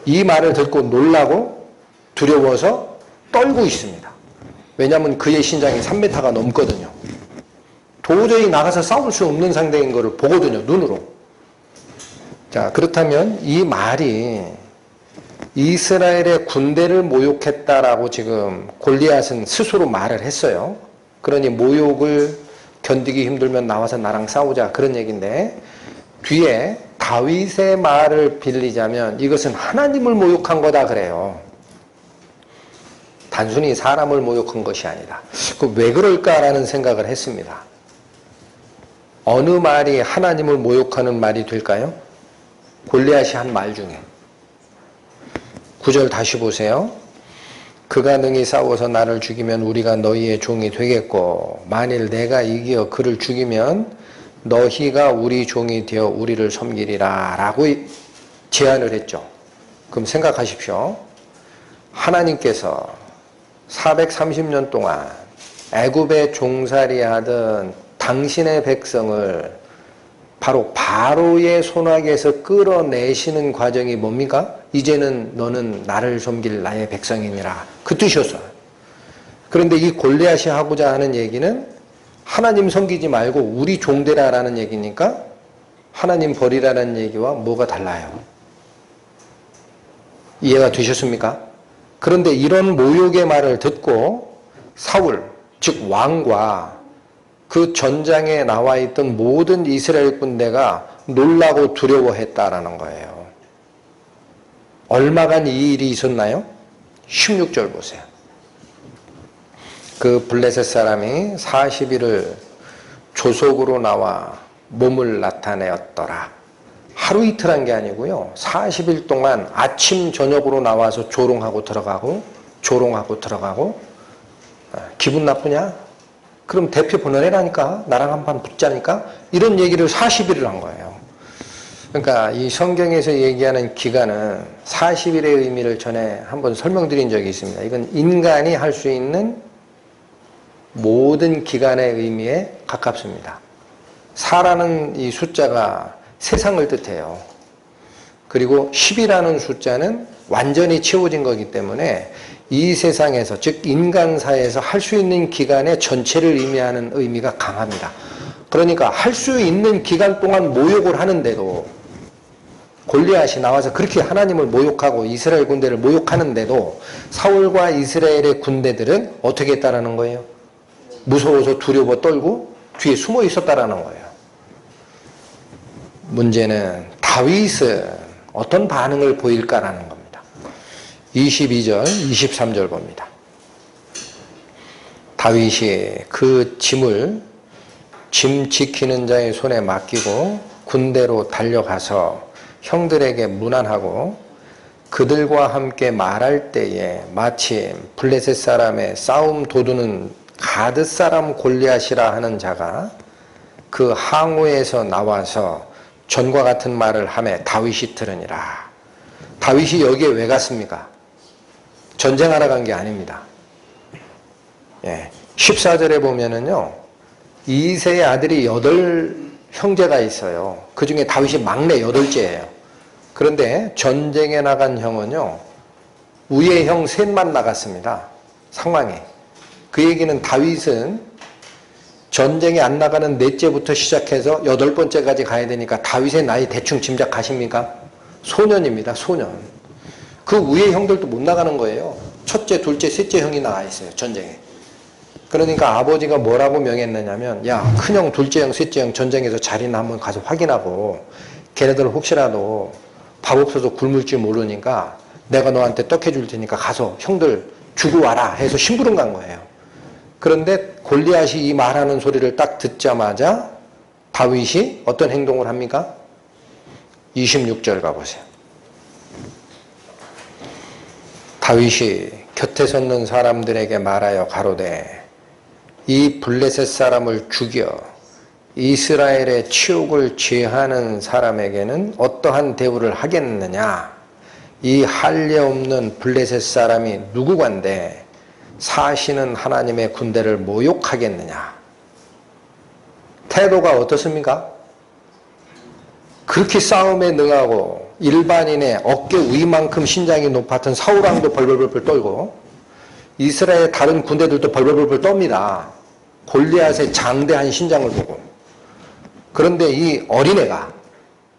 이 말을 듣고 놀라고 두려워서 떨고 있습니다. 왜냐하면 그의 신장이 3m가 넘거든요. 도저히 나가서 싸울 수 없는 상대인 것을 보거든요, 눈으로. 자, 그렇다면 이 말이 이스라엘의 군대를 모욕했다라고 지금 골리앗은 스스로 말을 했어요. 그러니 모욕을 견디기 힘들면 나와서 나랑 싸우자, 그런 얘기인데, 뒤에 다윗의 말을 빌리자면 이것은 하나님을 모욕한 거다 그래요. 단순히 사람을 모욕한 것이 아니다. 왜 그럴까라는 생각을 했습니다. 어느 말이 하나님을 모욕하는 말이 될까요? 골리앗이 한 말 중에. 9절 다시 보세요. 그가 능히 싸워서 나를 죽이면 우리가 너희의 종이 되겠고 만일 내가 이기어 그를 죽이면 너희가 우리 종이 되어 우리를 섬기리라 라고 제안을 했죠. 그럼 생각하십시오. 하나님께서 430년 동안 애굽에 종살이하던 당신의 백성을 바로 바로의 손아귀에서 끌어내시는 과정이 뭡니까? 이제는 너는 나를 섬길 나의 백성이니라, 그 뜻이었어요. 그런데 이 골리앗이 하고자 하는 얘기는 하나님 섬기지 말고 우리 종되라라는 얘기니까 하나님 버리라는 얘기와 뭐가 달라요? 이해가 되셨습니까? 그런데 이런 모욕의 말을 듣고 사울, 즉 왕과 그 전장에 나와 있던 모든 이스라엘 군대가 놀라고 두려워했다라는 거예요. 얼마간 이 일이 있었나요? 16절 보세요. 그 블레셋 사람이 40일을 조속으로 나와 몸을 나타내었더라. 하루 이틀 한 게 아니고요. 40일 동안 아침 저녁으로 나와서 조롱하고 들어가고 조롱하고 들어가고. 기분 나쁘냐? 그럼 대표 보내라니까, 나랑 한판 붙자니까, 이런 얘기를 40일을 한 거예요. 그러니까 이 성경에서 얘기하는 기간은 40일의 의미를 전에 한번 설명드린 적이 있습니다. 이건 인간이 할 수 있는 모든 기간의 의미에 가깝습니다. 4라는 이 숫자가 세상을 뜻해요. 그리고 10이라는 숫자는 완전히 채워진 거기 때문에 이 세상에서, 즉 인간사에서 할 수 있는 기간의 전체를 의미하는 의미가 강합니다. 그러니까 할 수 있는 기간 동안 모욕을 하는데도, 골리앗이 나와서 그렇게 하나님을 모욕하고 이스라엘 군대를 모욕하는데도 사울과 이스라엘의 군대들은 어떻게 했다라는 거예요? 무서워서 두려워 떨고 뒤에 숨어 있었다라는 거예요. 문제는 다윗은 어떤 반응을 보일까라는 겁니다. 22절, 23절 봅니다. 다윗이 그 짐을 짐 지키는 자의 손에 맡기고 군대로 달려가서 형들에게 문안하고 그들과 함께 말할 때에 마침 블레셋 사람의 싸움 도두는 가드 사람 골리앗이라 하는 자가 그 항우에서 나와서 전과 같은 말을 하매 다윗이 들으니라. 다윗이 여기에 왜 갔습니까? 전쟁하러 간 게 아닙니다. 14절에 보면은요, 이새의 아들이 8 형제가 있어요. 그 중에 다윗이 막내 8째예요. 그런데 전쟁에 나간 형은요, 우의 형 셋만 나갔습니다. 상황에. 그 얘기는 다윗은 전쟁에 안 나가는 넷째부터 시작해서 8번째까지 가야 되니까 다윗의 나이 대충 짐작하십니까? 소년입니다. 소년. 그 위의 형들도 못 나가는 거예요. 첫째, 둘째, 셋째 형이 나가 있어요. 전쟁에. 그러니까 아버지가 뭐라고 명했느냐면, 야, 큰형, 둘째 형, 셋째 형 전쟁에서 자리나 한번 가서 확인하고 걔네들 혹시라도 밥 없어서 굶을지 모르니까 내가 너한테 떡 해줄 테니까 가서 형들 주고 와라 해서 심부름 간 거예요. 그런데 골리앗이 이 말하는 소리를 딱 듣자마자 다윗이 어떤 행동을 합니까? 26절 가보세요. 다윗이 곁에 섰는 사람들에게 말하여 가로되 이 블레셋 사람을 죽여 이스라엘의 치욕을 제하는 사람에게는 어떠한 대우를 하겠느냐? 이 할례 없는 블레셋 사람이 누구간데 사시는 하나님의 군대를 모욕하겠느냐? 태도가 어떻습니까? 그렇게 싸움에 능하고 일반인의 어깨 위만큼 신장이 높았던 사울왕도 벌벌벌 떨고 이스라엘 다른 군대들도 벌벌벌 떱니다. 골리앗의 장대한 신장을 보고. 그런데 이 어린애가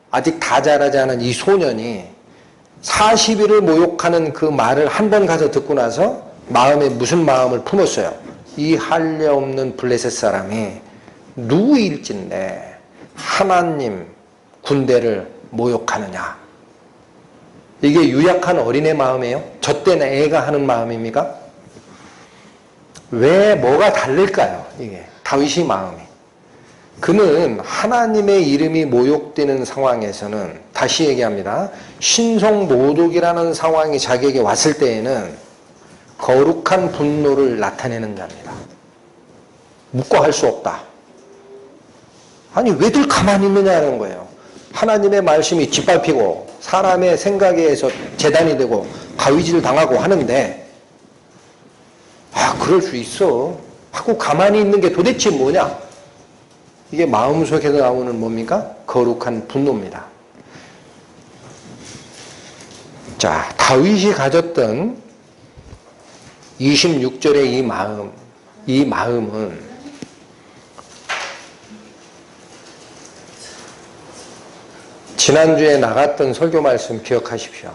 아직 다 자라지 않은 이 소년이 40일을 모욕하는 그 말을 한 번 가서 듣고 나서 마음에 무슨 마음을 품었어요? 이 할례 없는 블레셋 사람이 누구일진데 하나님 군대를 모욕하느냐? 이게 유약한 어린애 마음이에요? 젖된 애가 하는 마음입니까? 왜 뭐가 다를까요? 이게 다윗의 마음이. 그는 하나님의 이름이 모욕되는 상황에서는 다시 얘기합니다. 신성모독이라는 상황이 자기에게 왔을 때에는 거룩한 분노를 나타내는 자입니다. 묵고 할 수 없다. 아니 왜들 가만히 있느냐는 거예요. 하나님의 말씀이 짓밟히고 사람의 생각에 의해서 재단이 되고 가위질 당하고 하는데 그럴 수 있어 하고 가만히 있는 게 도대체 뭐냐? 이게 마음속에서 나오는 뭡니까? 거룩한 분노입니다. 자, 다윗이 가졌던 26절의 이 마음은 지난주에 나갔던 설교 말씀 기억하십시오.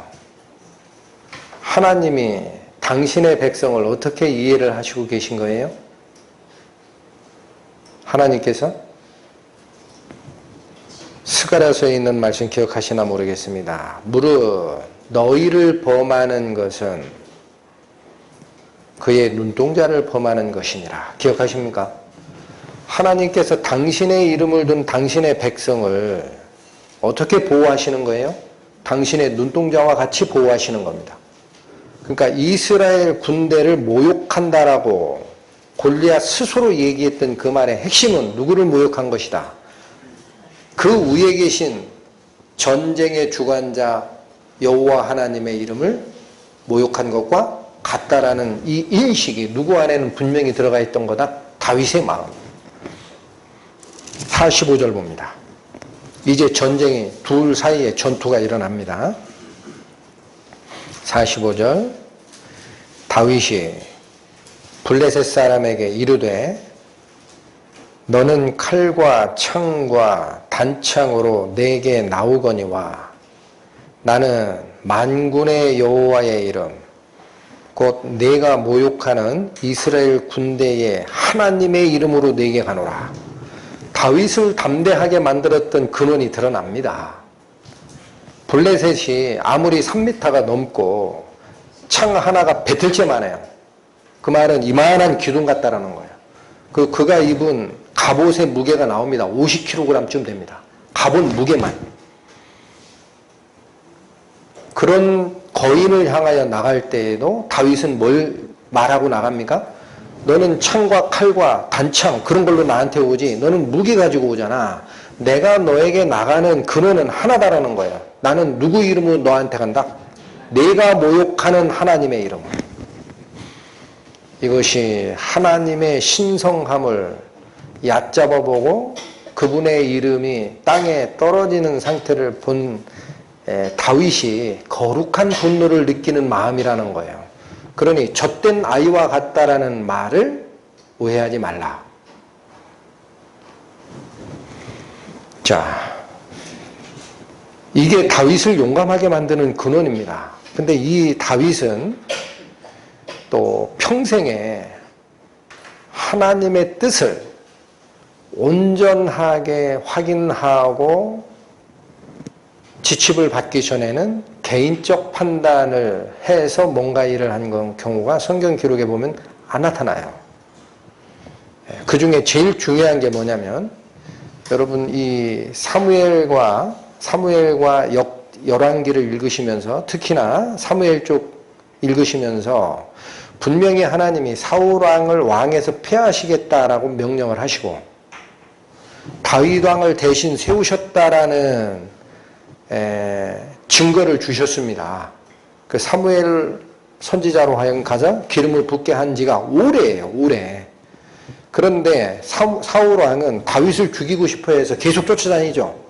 하나님이 당신의 백성을 어떻게 이해를 하시고 계신 거예요? 하나님께서 스가랴서에 있는 말씀 기억하시나 모르겠습니다. 무릇 너희를 범하는 것은 그의 눈동자를 범하는 것이니라. 기억하십니까? 하나님께서 당신의 이름을 둔 당신의 백성을 어떻게 보호하시는 거예요? 당신의 눈동자와 같이 보호하시는 겁니다. 그러니까 이스라엘 군대를 모욕한다라고 골리앗 스스로 얘기했던 그 말의 핵심은 누구를 모욕한 것이다? 그 위에 계신 전쟁의 주관자 여호와 하나님의 이름을 모욕한 것과 같다라는 이 인식이 누구 안에는 분명히 들어가 있던 거다. 다윗의 마음. 45절 봅니다. 이제 전쟁이 둘 사이에 전투가 일어납니다. 45절 다윗이 블레셋 사람에게 이르되 너는 칼과 창과 단창으로 내게 나오거니와 나는 만군의 여호와의 이름 곧 내가 모욕하는 이스라엘 군대의 하나님의 이름으로 내게 가노라. 다윗을 담대하게 만들었던 근원이 드러납니다. 블레셋이 아무리 3m가 넘고 창 하나가 배틀째만해요. 그 말은 이만한 기둥 같다라는 거예요. 그가 입은 갑옷의 무게가 나옵니다. 50kg쯤 됩니다. 갑옷 무게만. 그런 거인을 향하여 나갈 때에도 다윗은 뭘 말하고 나갑니까? 너는 창과 칼과 단창 그런 걸로 나한테 오지 너는 무기 가지고 오잖아. 내가 너에게 나가는 근원은 하나다라는 거예요. 나는 누구 이름으로 너한테 간다? 내가 모욕하는 하나님의 이름으로. 이것이 하나님의 신성함을 얕잡아보고 그분의 이름이 땅에 떨어지는 상태를 본 다윗이 거룩한 분노를 느끼는 마음이라는 거예요. 그러니 젖된 아이와 같다라는 말을 오해하지 말라. 자, 이게 다윗을 용감하게 만드는 근원입니다. 근데 이 다윗은 또 평생에 하나님의 뜻을 온전하게 확인하고 지침을 받기 전에는 개인적 판단을 해서 뭔가 일을 한 경우가 성경 기록에 보면 안 나타나요. 그 중에 제일 중요한 게 뭐냐면 여러분 이 사무엘과 사무엘과 열왕기를 읽으시면서 특히나 사무엘 쪽 읽으시면서 분명히 하나님이 사울 왕을 왕에서 폐하시겠다라고 명령을 하시고 다윗 왕을 대신 세우셨다라는 증거를 주셨습니다. 그 사무엘 선지자로 하여금 가서 기름을 붓게 한 지가 오래예요, 오래. 그런데 사울 왕은 다윗을 죽이고 싶어 해서 계속 쫓아다니죠.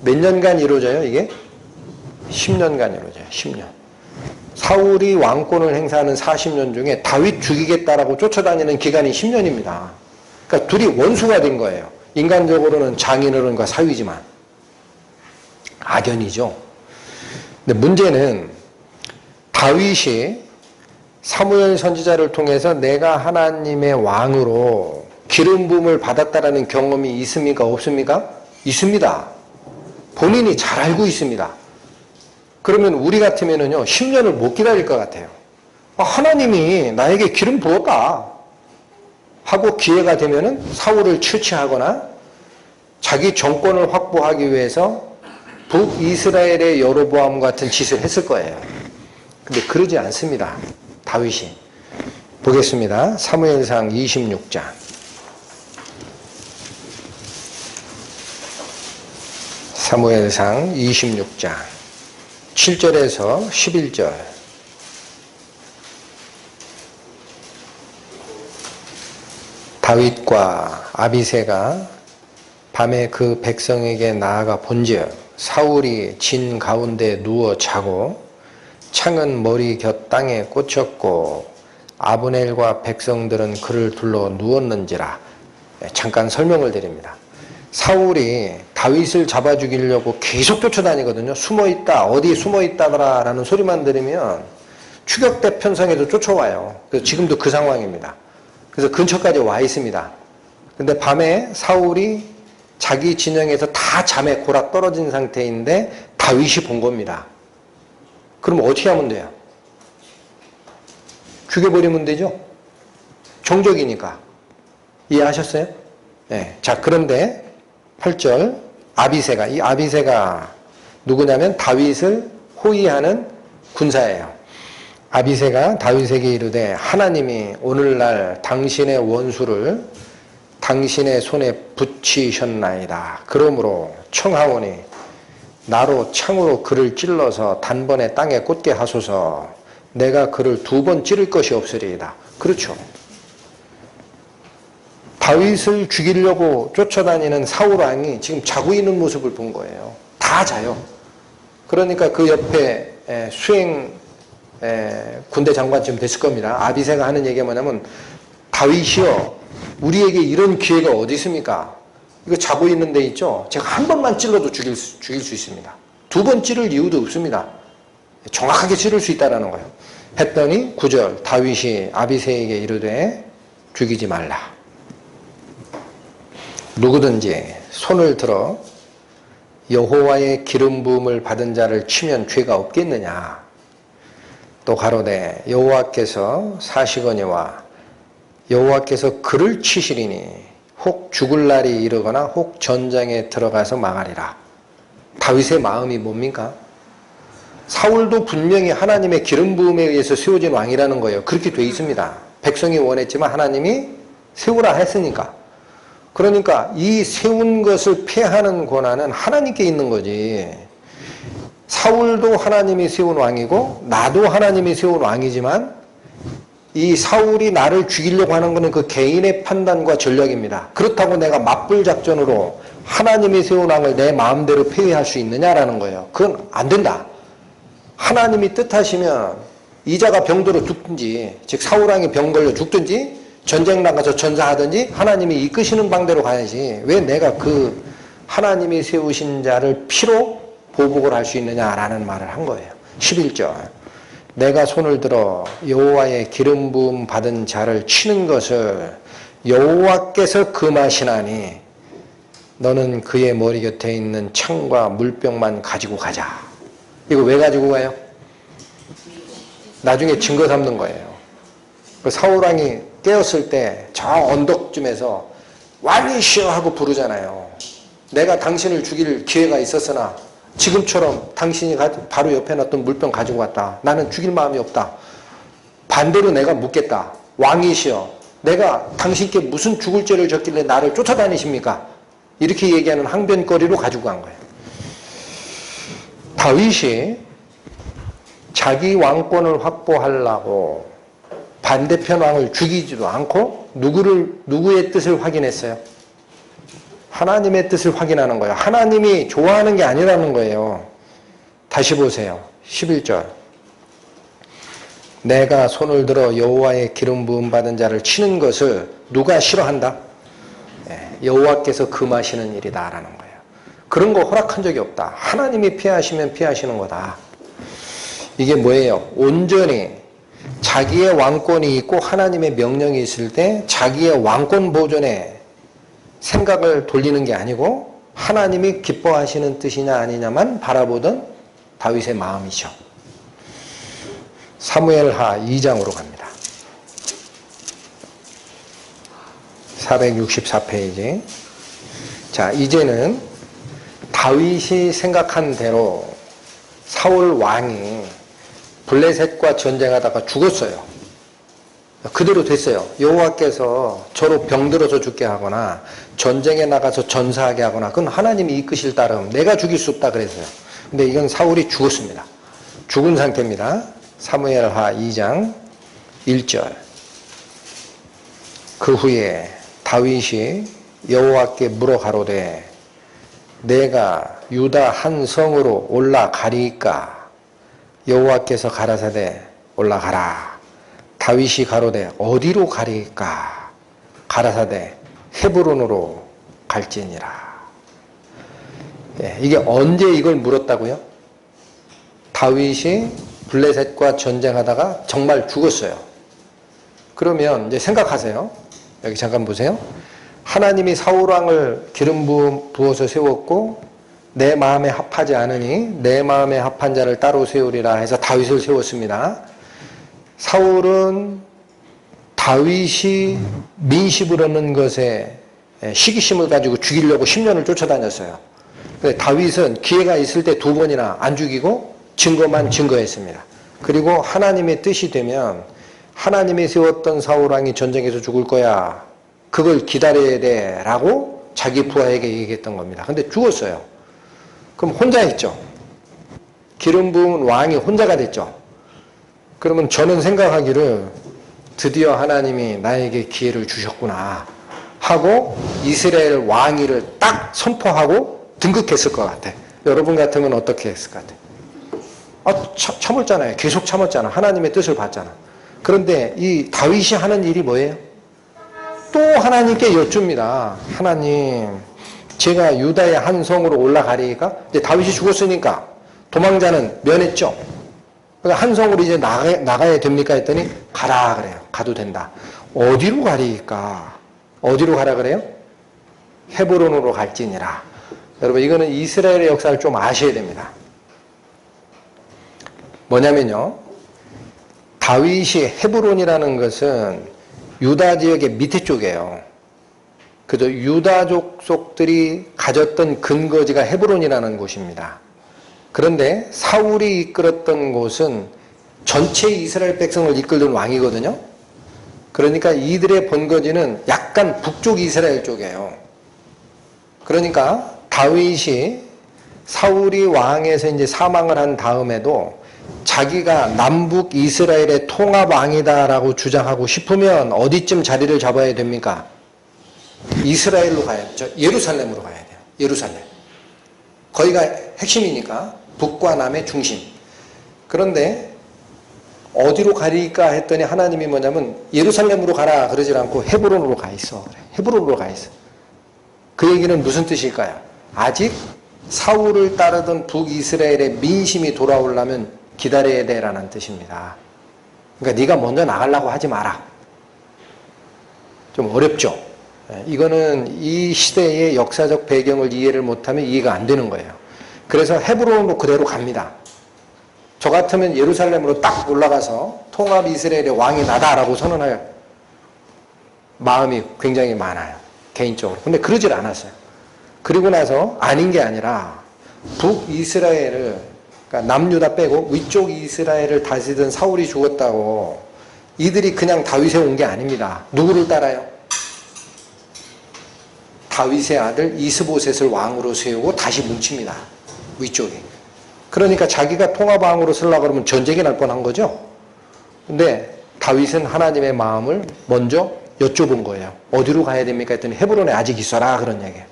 몇 년간 이루어져요, 이게? 10년간 이루어져요, 10년. 사울이 왕권을 행사하는 40년 중에 다윗 죽이겠다라고 쫓아다니는 기간이 10년입니다. 그러니까 둘이 원수가 된 거예요. 인간적으로는 장인어른과 사위지만. 악연이죠. 근데 문제는 다윗이 사무엘 선지자를 통해서 내가 하나님의 왕으로 기름 부음을 받았다라는 경험이 있습니까? 없습니까? 있습니다. 본인이 잘 알고 있습니다. 그러면 우리 같으면은요, 10년을 못 기다릴 것 같아요. 하나님이 나에게 기름 부었다 하고 기회가 되면은 사울을 처치하거나 자기 정권을 확보하기 위해서 북이스라엘의 여로보암 같은 짓을 했을 거예요. 근데 그러지 않습니다. 다윗이. 보겠습니다. 사무엘상 26장. 사무엘상 26장 7절에서 11절. 다윗과 아비새가 밤에 그 백성에게 나아가 본즉 사울이 진 가운데 누워 자고 창은 머리 곁 땅에 꽂혔고 아브넬과 백성들은 그를 둘러 누웠는지라. 잠깐 설명을 드립니다. 사울이 다윗을 잡아 죽이려고 계속 쫓아다니거든요. 숨어있다, 어디에 숨어있다라는 소리만 들으면 추격대 편성에도 쫓아와요. 그래서 지금도 그 상황입니다. 그래서 근처까지 와 있습니다. 근데 밤에 사울이 자기 진영에서 다 잠에 고락 떨어진 상태인데 다윗이 본 겁니다. 그럼 어떻게 하면 돼요? 죽여버리면 되죠? 종족이니까. 이해하셨어요? 네. 자, 그런데 8절 아비새가, 이 아비새가 누구냐면 다윗을 호위하는 군사예요. 아비새가 다윗에게 이르되 하나님이 오늘날 당신의 원수를 당신의 손에 붙이셨나이다. 그러므로 청하오니 나로 창으로 그를 찔러서 단번에 땅에 꽂게 하소서. 내가 그를 2번 찌를 것이 없으리이다. 그렇죠. 다윗을 죽이려고 쫓아다니는 사울 왕이 지금 자고 있는 모습을 본 거예요. 다 자요. 그러니까 그 옆에 수행 군대 장관쯤 됐을 겁니다. 아비새가 하는 얘기가 뭐냐면 다윗이요, 우리에게 이런 기회가 어디 있습니까? 이거 자고 있는 데 있죠? 제가 한 번만 찔러도 죽일 수 있습니다. 2번 찌를 이유도 없습니다. 정확하게 찌를 수 있다는 거예요. 했더니 9절 다윗이 아비새에게 이르되 죽이지 말라. 누구든지 손을 들어 여호와의 기름 부음을 받은 자를 치면 죄가 없겠느냐. 또 가로되 여호와께서 사시거니와 여호와께서 그를 치시리니 혹 죽을 날이 이르거나 혹 전장에 들어가서 망하리라. 다윗의 마음이 뭡니까? 사울도 분명히 하나님의 기름 부음에 의해서 세워진 왕이라는 거예요. 그렇게 돼 있습니다. 백성이 원했지만 하나님이 세우라 했으니까. 그러니까 이 세운 것을 폐하는 권한은 하나님께 있는 거지. 사울도 하나님이 세운 왕이고 나도 하나님이 세운 왕이지만 이 사울이 나를 죽이려고 하는 것은 그 개인의 판단과 전략입니다. 그렇다고 내가 맞불 작전으로 하나님이 세운 왕을 내 마음대로 폐위할 수 있느냐라는 거예요. 그건 안 된다. 하나님이 뜻하시면 이자가 병들어 죽든지, 즉 사울 왕이 병 걸려 죽든지 전쟁 나가서 전사하든지 하나님이 이끄시는 방대로 가야지 왜 내가 그 하나님이 세우신 자를 피로 보복을 할 수 있느냐라는 말을 한 거예요. 11절 내가 손을 들어 여호와의 기름 부음 받은 자를 치는 것을 여호와께서 금하시나니 너는 그의 머리 곁에 있는 창과 물병만 가지고 가자. 이거 왜 가지고 가요? 나중에 증거 삼는 거예요. 그 사울왕이 깨었을 때 저 언덕쯤에서 왕이시여 하고 부르잖아요. 내가 당신을 죽일 기회가 있었으나 지금처럼 당신이 바로 옆에 놨던 물병 가지고 왔다. 나는 죽일 마음이 없다. 반대로 내가 묻겠다. 왕이시여, 내가 당신께 무슨 죽을 죄를 졌길래 나를 쫓아다니십니까? 이렇게 얘기하는 항변거리로 가지고 간 거예요. 다윗이 자기 왕권을 확보하려고 반대편 왕을 죽이지도 않고 누구의 뜻을 확인했어요? 하나님의 뜻을 확인하는 거예요. 하나님이 좋아하는 게 아니라는 거예요. 다시 보세요. 11절. 내가 손을 들어 여호와의 기름 부음 받은 자를 치는 것을 누가 싫어한다? 여호와께서 금하시는 일이다라는 거예요. 그런 거 허락한 적이 없다. 하나님이 피하시면 피하시는 거다. 이게 뭐예요? 온전히 자기의 왕권이 있고 하나님의 명령이 있을 때 자기의 왕권 보존에 생각을 돌리는 게 아니고 하나님이 기뻐하시는 뜻이냐 아니냐만 바라보던 다윗의 마음이죠. 사무엘하 2장으로 갑니다. 464페이지. 자, 이제는 다윗이 생각한 대로 사울 왕이 블레셋과 전쟁하다가 죽었어요. 그대로 됐어요. 여호와께서 저로 병들어서 죽게 하거나 전쟁에 나가서 전사하게 하거나 그건 하나님이 이끄실 따름 내가 죽일 수 없다 그랬어요. 근데 이건 사울이 죽었습니다. 죽은 상태입니다. 사무엘하 2장 1절. 그 후에 다윗이 여호와께 물어 가로되 내가 유다 한 성으로 올라가리이까? 여호와께서 가라사대 올라가라. 다윗이 가로되 어디로 가리이까? 가라사대 헤브론으로 갈지니라. 이게 언제 이걸 물었다고요? 다윗이 블레셋과 전쟁하다가 정말 죽었어요. 그러면 이제 생각하세요. 여기 잠깐 보세요. 하나님이 사울왕을 기름 부어서 세웠고 내 마음에 합하지 않으니 내 마음에 합한 자를 따로 세우리라 해서 다윗을 세웠습니다. 사울은 다윗이 민십을 얻는 것에 시기심을 가지고 죽이려고 10년을 쫓아다녔어요. 다윗은 기회가 있을 때 2번이나 안 죽이고 증거만 증거했습니다. 그리고 하나님의 뜻이 되면 하나님이 세웠던 사울왕이 전쟁에서 죽을 거야. 그걸 기다려야 돼 라고 자기 부하에게 얘기했던 겁니다. 근데 죽었어요. 그럼 혼자 했죠. 기름 부은 왕이 혼자가 됐죠. 그러면 저는 생각하기를 드디어 하나님이 나에게 기회를 주셨구나 하고 이스라엘 왕위를 딱 선포하고 등극했을 것 같아. 여러분 같으면 어떻게 했을 것 같아? 참았잖아요. 계속 참았잖아. 하나님의 뜻을 봤잖아. 그런데 이 다윗이 하는 일이 뭐예요? 또 하나님께 여쭙니다. 하나님, 제가 유다의 한 성으로 올라가리니까 이제 다윗이 죽었으니까 도망자는 면했죠. 그러니까 한 성으로 이제 나가야 됩니까? 했더니 가라 그래요. 가도 된다. 어디로 가리까? 어디로 가라 그래요? 헤브론으로 갈지니라. 여러분 이거는 이스라엘의 역사를 좀 아셔야 됩니다. 뭐냐면요. 다윗이 헤브론이라는 것은 유다 지역의 밑에 쪽이에요. 그저 유다족 속들이 가졌던 근거지가 헤브론이라는 곳입니다. 그런데 사울이 이끌었던 곳은 전체 이스라엘 백성을 이끌던 왕이거든요. 그러니까 이들의 본거지는 약간 북쪽 이스라엘 쪽이에요. 그러니까 다윗이 사울이 왕에서 이제 사망을 한 다음에도 자기가 남북 이스라엘의 통합 왕이다라고 주장하고 싶으면 어디쯤 자리를 잡아야 됩니까? 이스라엘로 가야 되죠. 예루살렘으로 가야 돼요. 예루살렘. 거기가 핵심이니까 북과 남의 중심. 그런데 어디로 가리까 했더니 하나님이 뭐냐면 예루살렘으로 가라 그러질 않고 헤브론으로 가 있어. 그래. 헤브론으로 가 있어. 그 얘기는 무슨 뜻일까요? 아직 사울을 따르던 북이스라엘의 민심이 돌아오려면 기다려야 돼라는 뜻입니다. 그러니까 네가 먼저 나가려고 하지 마라. 좀 어렵죠. 이거는 이 시대의 역사적 배경을 이해를 못하면 이해가 안 되는 거예요. 그래서 헤브론으로 그대로 갑니다. 저 같으면 예루살렘으로 딱 올라가서 통합 이스라엘의 왕이 나다라고 선언할 마음이 굉장히 많아요. 개인적으로. 근데 그러질 않았어요. 그리고 나서 아닌 게 아니라 북이스라엘을, 그러니까 남유다 빼고 위쪽 이스라엘을 다스리던 사울이 죽었다고 이들이 그냥 다윗에 온 게 아닙니다. 누구를 따라요? 다윗의 아들 이스보셋을 왕으로 세우고 다시 뭉칩니다. 위쪽에. 그러니까 자기가 통합왕으로 쓰려고 그러면 전쟁이 날 뻔한 거죠. 근데 다윗은 하나님의 마음을 먼저 여쭤본 거예요. 어디로 가야 됩니까? 했더니 헤브론에 아직 있어라, 그런 얘기예요.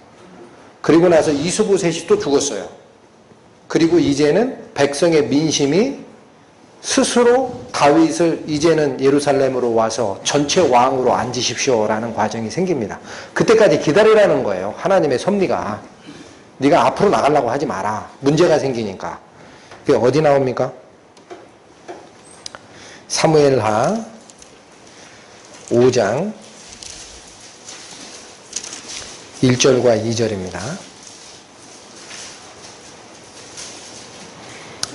그리고 나서 이스보셋이 또 죽었어요. 그리고 이제는 백성의 민심이 스스로 다윗을 이제는 예루살렘으로 와서 전체 왕으로 앉으십시오라는 과정이 생깁니다. 그때까지 기다리라는 거예요. 하나님의 섭리가. 네가 앞으로 나가려고 하지 마라. 문제가 생기니까. 그게 어디 나옵니까? 사무엘하 5장 1절과 2절입니다.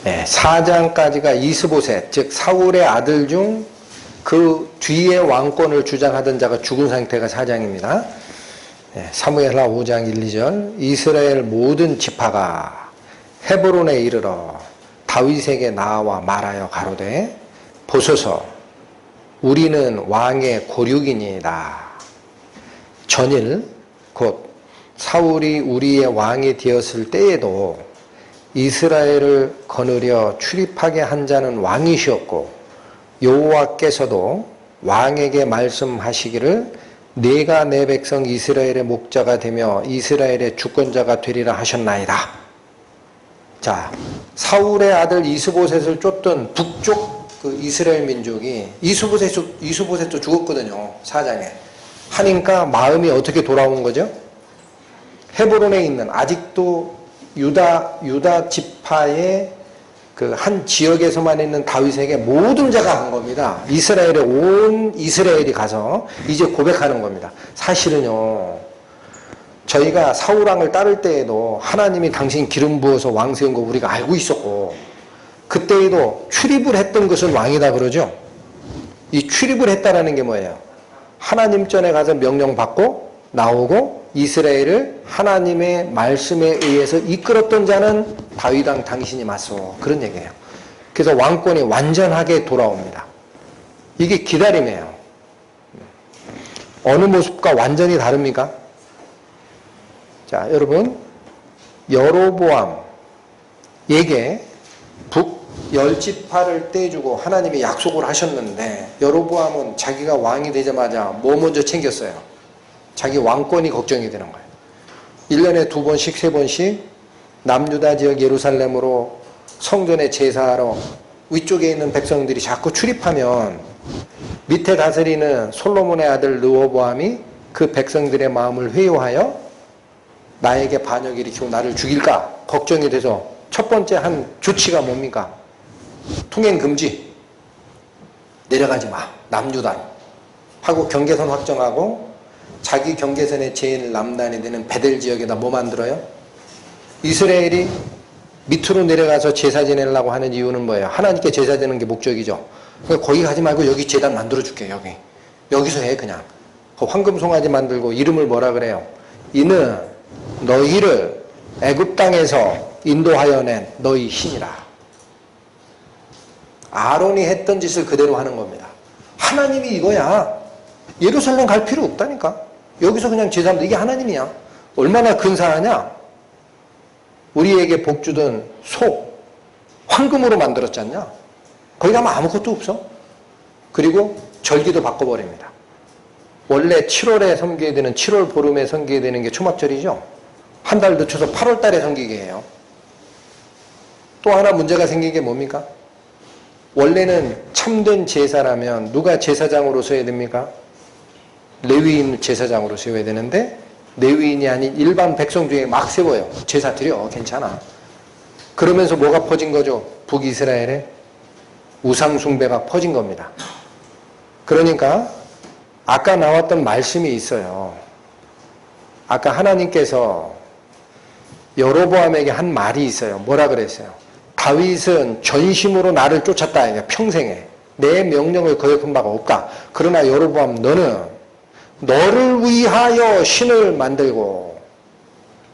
네, 4장까지가 이스보셋, 즉 사울의 아들 중 그 뒤에 왕권을 주장하던 자가 죽은 상태가 4장입니다. 네, 사무엘하 5장 1, 2절. 이스라엘 모든 지파가 헤브론에 이르러 다윗에게 나와 말하여 가로되 보소서 우리는 왕의 고륙이니이다. 전일 곧 사울이 우리의 왕이 되었을 때에도 이스라엘을 거느려 출입하게 한 자는 왕이시었고 여호와께서도 왕에게 말씀하시기를 네가 내 백성 이스라엘의 목자가 되며 이스라엘의 주권자가 되리라 하셨나이다. 자, 사울의 아들 이스보셋을 쫓던 북쪽 그 이스라엘 민족이 이스보셋도 죽었거든요. 4장에. 하니까 마음이 어떻게 돌아온 거죠? 헤브론에 있는 아직도 유다 지파의 그 한 지역에서만 있는 다윗에게 모든 자가 간 겁니다. 이스라엘의 온 이스라엘이 가서 이제 고백하는 겁니다. 사실은요, 저희가 사울왕을 따를 때에도 하나님이 당신 기름 부어서 왕 세운 거 우리가 알고 있었고, 그때에도 출입을 했던 것은 왕이다 그러죠. 이 출입을 했다라는 게 뭐예요? 하나님 전에 가서 명령 받고 나오고 이스라엘을 하나님의 말씀에 의해서 이끌었던 자는 다윗왕 당신이 맞소. 그런 얘기예요. 그래서 왕권이 완전하게 돌아옵니다. 이게 기다림이에요. 어느 모습과 완전히 다릅니까? 자, 여러분, 여로보암에게 북 10지파를 떼주고 하나님이 약속을 하셨는데 여로보암은 자기가 왕이 되자마자 뭐 먼저 챙겼어요? 자기 왕권이 걱정이 되는 거예요. 1년에 2번씩 3번씩 남유다 지역 예루살렘으로 성전에 제사하러 위쪽에 있는 백성들이 자꾸 출입하면 밑에 다스리는 솔로몬의 아들 르호보암이 그 백성들의 마음을 회유하여 나에게 반역을 일으키고 나를 죽일까 걱정이 돼서 첫 번째 한 조치가 뭡니까? 통행 금지. 내려가지 마. 남유다 하고 경계선 확정하고 자기 경계선의 제일 남단이 되는 베델 지역에다 뭐 만들어요? 이스라엘이 밑으로 내려가서 제사 지내려고 하는 이유는 뭐예요? 하나님께 제사 드리는 게 목적이죠. 그러니까 거기 가지 말고 여기 제단 만들어 줄게. 여기서 해 그냥. 그 황금 송아지 만들고 이름을 뭐라 그래요? 이는 너희를 애굽 땅에서 인도하여 낸 너희 신이라. 아론이 했던 짓을 그대로 하는 겁니다. 하나님이 이거야. 예루살렘 갈 필요 없다니까. 여기서 그냥 제사하면 이게 하나님이야. 얼마나 근사하냐? 우리에게 복 주던 소, 황금으로 만들었지 않냐? 거기 가면 아무것도 없어. 그리고 절기도 바꿔버립니다. 원래 7월에 섬겨야 되는 7월 보름에 섬겨야 되는 게 초막절이죠. 한 달 늦춰서 8월 달에 섬기게 해요. 또 하나 문제가 생긴 게 뭡니까? 원래는 참된 제사라면 누가 제사장으로 서야 됩니까? 레위인 제사장으로 세워야 되는데 레위인이 아닌 일반 백성 중에 막 세워요. 제사 드려. 괜찮아. 그러면서 뭐가 퍼진 거죠? 북이스라엘에 우상 숭배가 퍼진 겁니다. 그러니까 아까 나왔던 말씀이 있어요. 아까 하나님께서 여로보암에게 한 말이 있어요. 뭐라 그랬어요? 다윗은 전심으로 나를 쫓았다. 평생에. 내 명령을 거역한 바가 없다. 그러나 여로보암 너는 너를 위하여 신을 만들고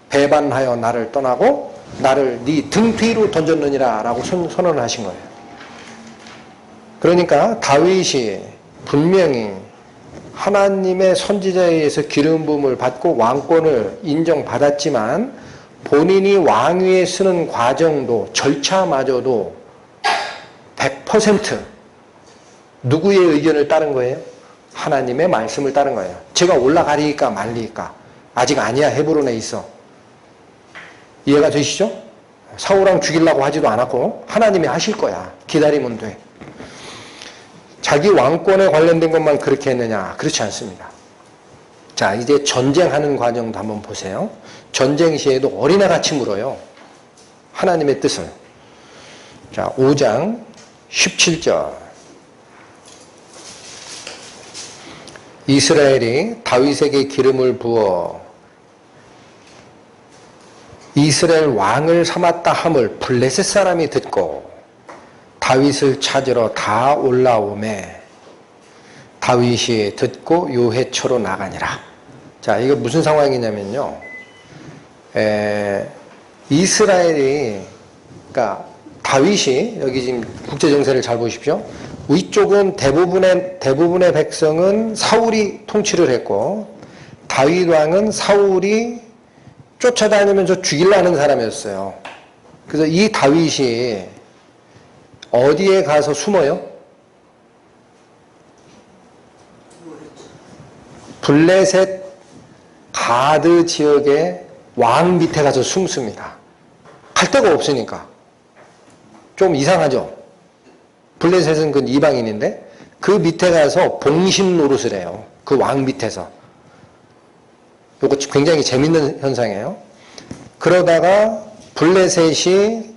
배반하여 나를 떠나고 나를 네 등 뒤로 던졌느니라 라고 선언을 하신 거예요. 그러니까 다윗이 분명히 하나님의 선지자에 의해서 기름 부음을 받고 왕권을 인정받았지만 본인이 왕위에 서는 과정도 절차마저도 100% 누구의 의견을 따른 거예요? 하나님의 말씀을 따른 거예요. 제가 올라가리까 말리까? 아직 아니야. 헤브론에 있어. 이해가 되시죠? 사울왕 죽이려고 하지도 않았고 하나님이 하실 거야. 기다리면 돼. 자기 왕권에 관련된 것만 그렇게 했느냐? 그렇지 않습니다. 자, 이제 전쟁하는 과정도 한번 보세요. 전쟁 시에도 어린애같이 물어요. 하나님의 뜻을. 자, 5장 17절. 이스라엘이 다윗에게 기름을 부어 이스라엘 왕을 삼았다 함을 블레셋 사람이 듣고 다윗을 찾으러 다 올라오매 다윗이 듣고 요회초로 나가니라. 자, 이거 무슨 상황이냐면요. 이스라엘이, 그러니까 다윗이, 여기 지금 국제정세를 잘 보십시오. 위쪽은 대부분의 백성은 사울이 통치를 했고, 다윗 왕은 사울이 쫓아다니면서 죽이려 하는 사람이었어요. 그래서 이 다윗이 어디에 가서 숨어요? 블레셋 가드 지역의 왕 밑에 가서 숨습니다. 갈 데가 없으니까. 좀 이상하죠? 블레셋은 그 이방인인데 그 밑에 가서 봉신 노릇을 해요. 그 왕 밑에서. 이거 굉장히 재밌는 현상이에요. 그러다가 블레셋이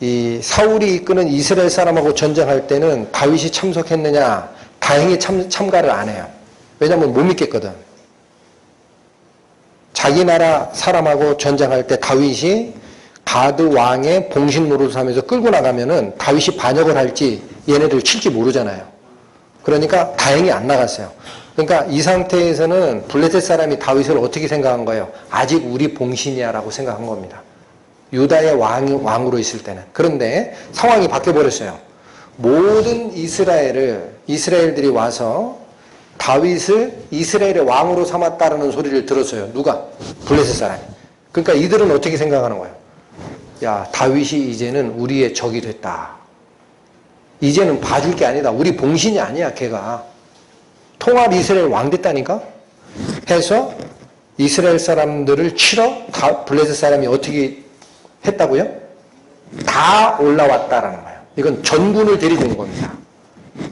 이 사울이 이끄는 이스라엘 사람하고 전쟁할 때는 다윗이 참석했느냐? 다행히 참가를 안 해요. 왜냐하면 못 믿겠거든. 자기 나라 사람하고 전쟁할 때 다윗이 가드 왕의 봉신 노릇을 하면서 끌고 나가면은 다윗이 반역을 할지 얘네들 칠지 모르잖아요. 그러니까 다행히 안 나갔어요. 그러니까 이 상태에서는 블레셋 사람이 다윗을 어떻게 생각한 거예요? 아직 우리 봉신이야 라고 생각한 겁니다. 유다의 왕으로 있을 때는. 그런데 상황이 바뀌어버렸어요. 모든 이스라엘들이 와서 다윗을 이스라엘의 왕으로 삼았다라는 소리를 들었어요. 누가? 블레셋 사람이. 그러니까 이들은 어떻게 생각하는 거예요? 야, 다윗이 이제는 우리의 적이 됐다. 이제는 봐줄 게 아니다. 우리 봉신이 아니야, 걔가. 통합 이스라엘 왕 됐다니까? 해서 이스라엘 사람들을 치러 블레셋 사람이 어떻게 했다고요? 다 올라왔다라는 거예요. 이건 전군을 데리고 온 겁니다.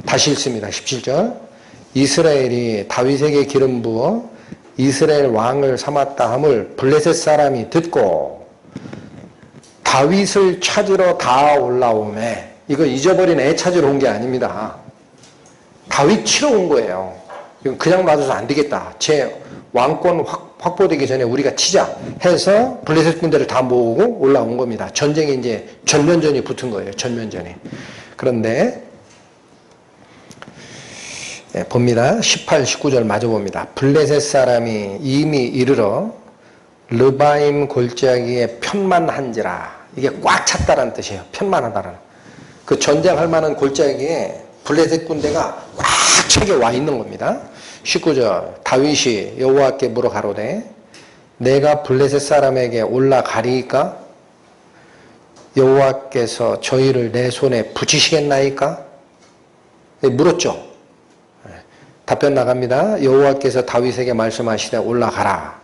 다시 읽습니다. 17절. 이스라엘이 다윗에게 기름 부어 이스라엘 왕을 삼았다 함을 블레셋 사람이 듣고 다윗을 찾으러 다 올라오매. 이거 잊어버린 애 찾으러 온 게 아닙니다. 다윗 치러 온 거예요. 이건 그냥 놔둬서 안 되겠다. 제 왕권 확보되기 전에 우리가 치자 해서 블레셋 군대를 다 모으고 올라온 겁니다. 전쟁에 이제 전면전이 붙은 거예요. 전면전이. 그런데 봅니다. 18, 19절 마저 봅니다. 블레셋 사람이 이미 이르러 르바임 골짜기에 편만한지라. 이게 꽉 찼다라는 뜻이에요. 편만하다라는. 그 전쟁할 만한 골짜기에 블레셋 군대가 꽉 차게 와 있는 겁니다. 19절 다윗이 여호와께 물어 가로되 내가 블레셋 사람에게 올라가리이까? 여호와께서 저희를 내 손에 붙이시겠나이까? 물었죠. 답변 나갑니다. 여호와께서 다윗에게 말씀하시되 올라가라.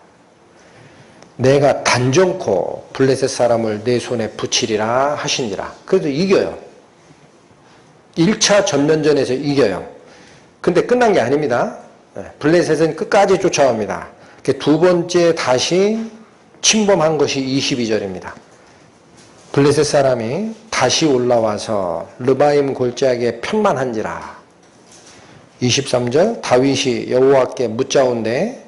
내가 단정코 블레셋 사람을 내 손에 붙이리라 하시니라. 그래도 이겨요. 1차 전면전에서 이겨요. 근데 끝난 게 아닙니다. 블레셋은 끝까지 쫓아옵니다. 두 번째 다시 침범한 것이 22절입니다. 블레셋 사람이 다시 올라와서 르바임 골짜기에 편만한지라. 23절 다윗이 여호와께 묻자온대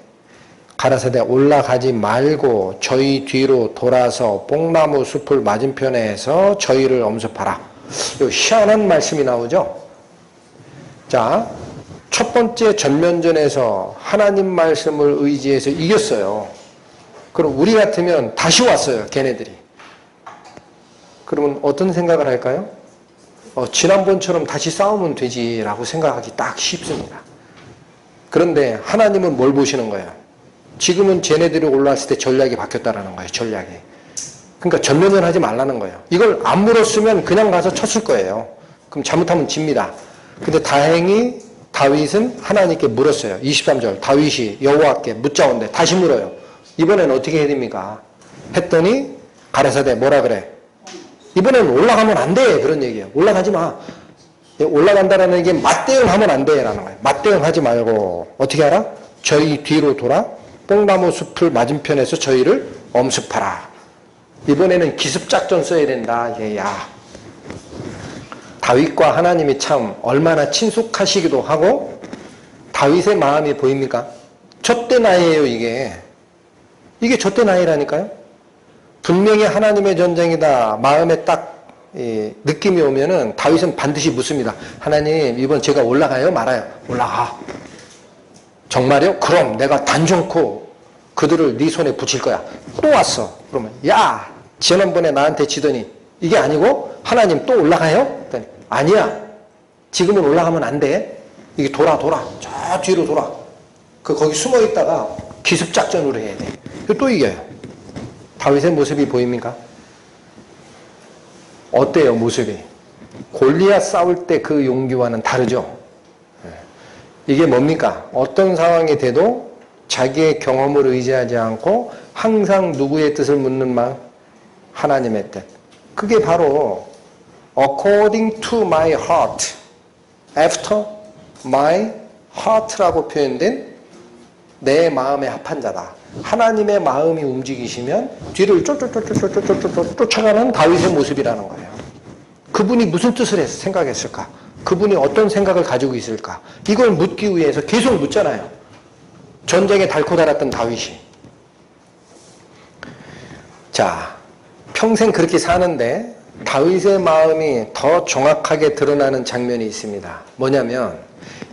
가라사대 올라가지 말고 저희 뒤로 돌아서 뽕나무 숲을 맞은편에서 저희를 엄습하라. 이 희한한 말씀이 나오죠. 자, 첫 번째 전면전에서 하나님 말씀을 의지해서 이겼어요. 그럼 우리 같으면 다시 왔어요. 걔네들이. 그러면 어떤 생각을 할까요? 지난번처럼 다시 싸우면 되지라고 생각하기 딱 쉽습니다. 그런데 하나님은 뭘 보시는 거예요? 지금은 쟤네들이 올라왔을 때 전략이 바뀌었다라는 거예요. 전략이. 그러니까 전면전 하지 말라는 거예요. 이걸 안 물었으면 그냥 가서 쳤을 거예요. 그럼 잘못하면 집니다. 근데 다행히 다윗은 하나님께 물었어요. 23절 다윗이 여호와께 묻자온대 다시 물어요. 이번엔 어떻게 해야 됩니까? 했더니 가라사대 뭐라 그래? 이번엔 올라가면 안 돼. 그런 얘기예요. 올라가지 마. 올라간다라는 게 맞대응하면 안 돼라는 거예요. 맞대응하지 말고 어떻게 하라? 저희 뒤로 돌아 뽕나무 숲을 맞은편에서 저희를 엄습하라. 이번에는 기습작전 써야 된다. 얘야. 다윗과 하나님이 참 얼마나 친숙하시기도 하고 다윗의 마음이 보입니까? 젖대 나이에요 이게. 이게 젖대 나이라니까요. 분명히 하나님의 전쟁이다. 마음에 딱 느낌이 오면은 다윗은 반드시 묻습니다. 하나님 이번 제가 올라가요? 말아요? 올라가. 정말요? 그럼 내가 단정코 그들을 네 손에 붙일 거야. 또 왔어. 그러면 야 지난번에 나한테 지더니 이게 아니고 하나님 또 올라가요? 그랬더니 아니야. 지금은 올라가면 안 돼. 이게 돌아. 저 뒤로 돌아. 거기 숨어 있다가 기습작전으로 해야 돼. 또 이겨요. 다윗의 모습이 보입니까? 어때요 모습이? 골리앗 싸울 때 그 용기와는 다르죠. 이게 뭡니까? 어떤 상황이 돼도 자기의 경험을 의지하지 않고 항상 누구의 뜻을 묻는 마음? 하나님의 뜻. 그게 바로 according to my heart, after my heart라고 표현된 내 마음에 합한 자다. 하나님의 마음이 움직이시면 뒤를 쫓아가는 다윗의 모습이라는 거예요. 그분이 무슨 뜻을 생각했을까? 그분이 어떤 생각을 가지고 있을까? 이걸 묻기 위해서 계속 묻잖아요. 전쟁에 닳고 닳았던 다윗이. 자, 평생 그렇게 사는데 다윗의 마음이 더 정확하게 드러나는 장면이 있습니다. 뭐냐면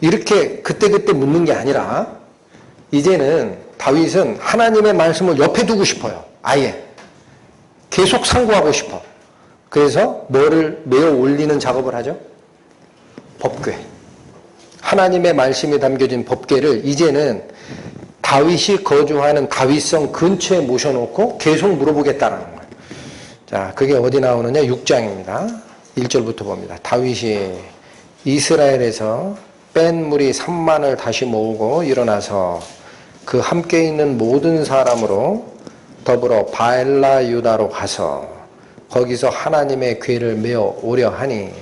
이렇게 그때그때 묻는 게 아니라 이제는 다윗은 하나님의 말씀을 옆에 두고 싶어요. 아예. 계속 상고하고 싶어. 그래서 뭐를 메어 올리는 작업을 하죠? 법궤. 하나님의 말씀이 담겨진 법궤를 이제는 다윗이 거주하는 다윗성 근처에 모셔놓고 계속 물어보겠다는 거예요. 자, 그게 어디 나오느냐? 6장입니다. 1절부터 봅니다. 다윗이 이스라엘에서 뺀 무리 3만을 다시 모으고 일어나서 그 함께 있는 모든 사람으로 더불어 바엘라 유다로 가서 거기서 하나님의 궤를 메어 오려 하니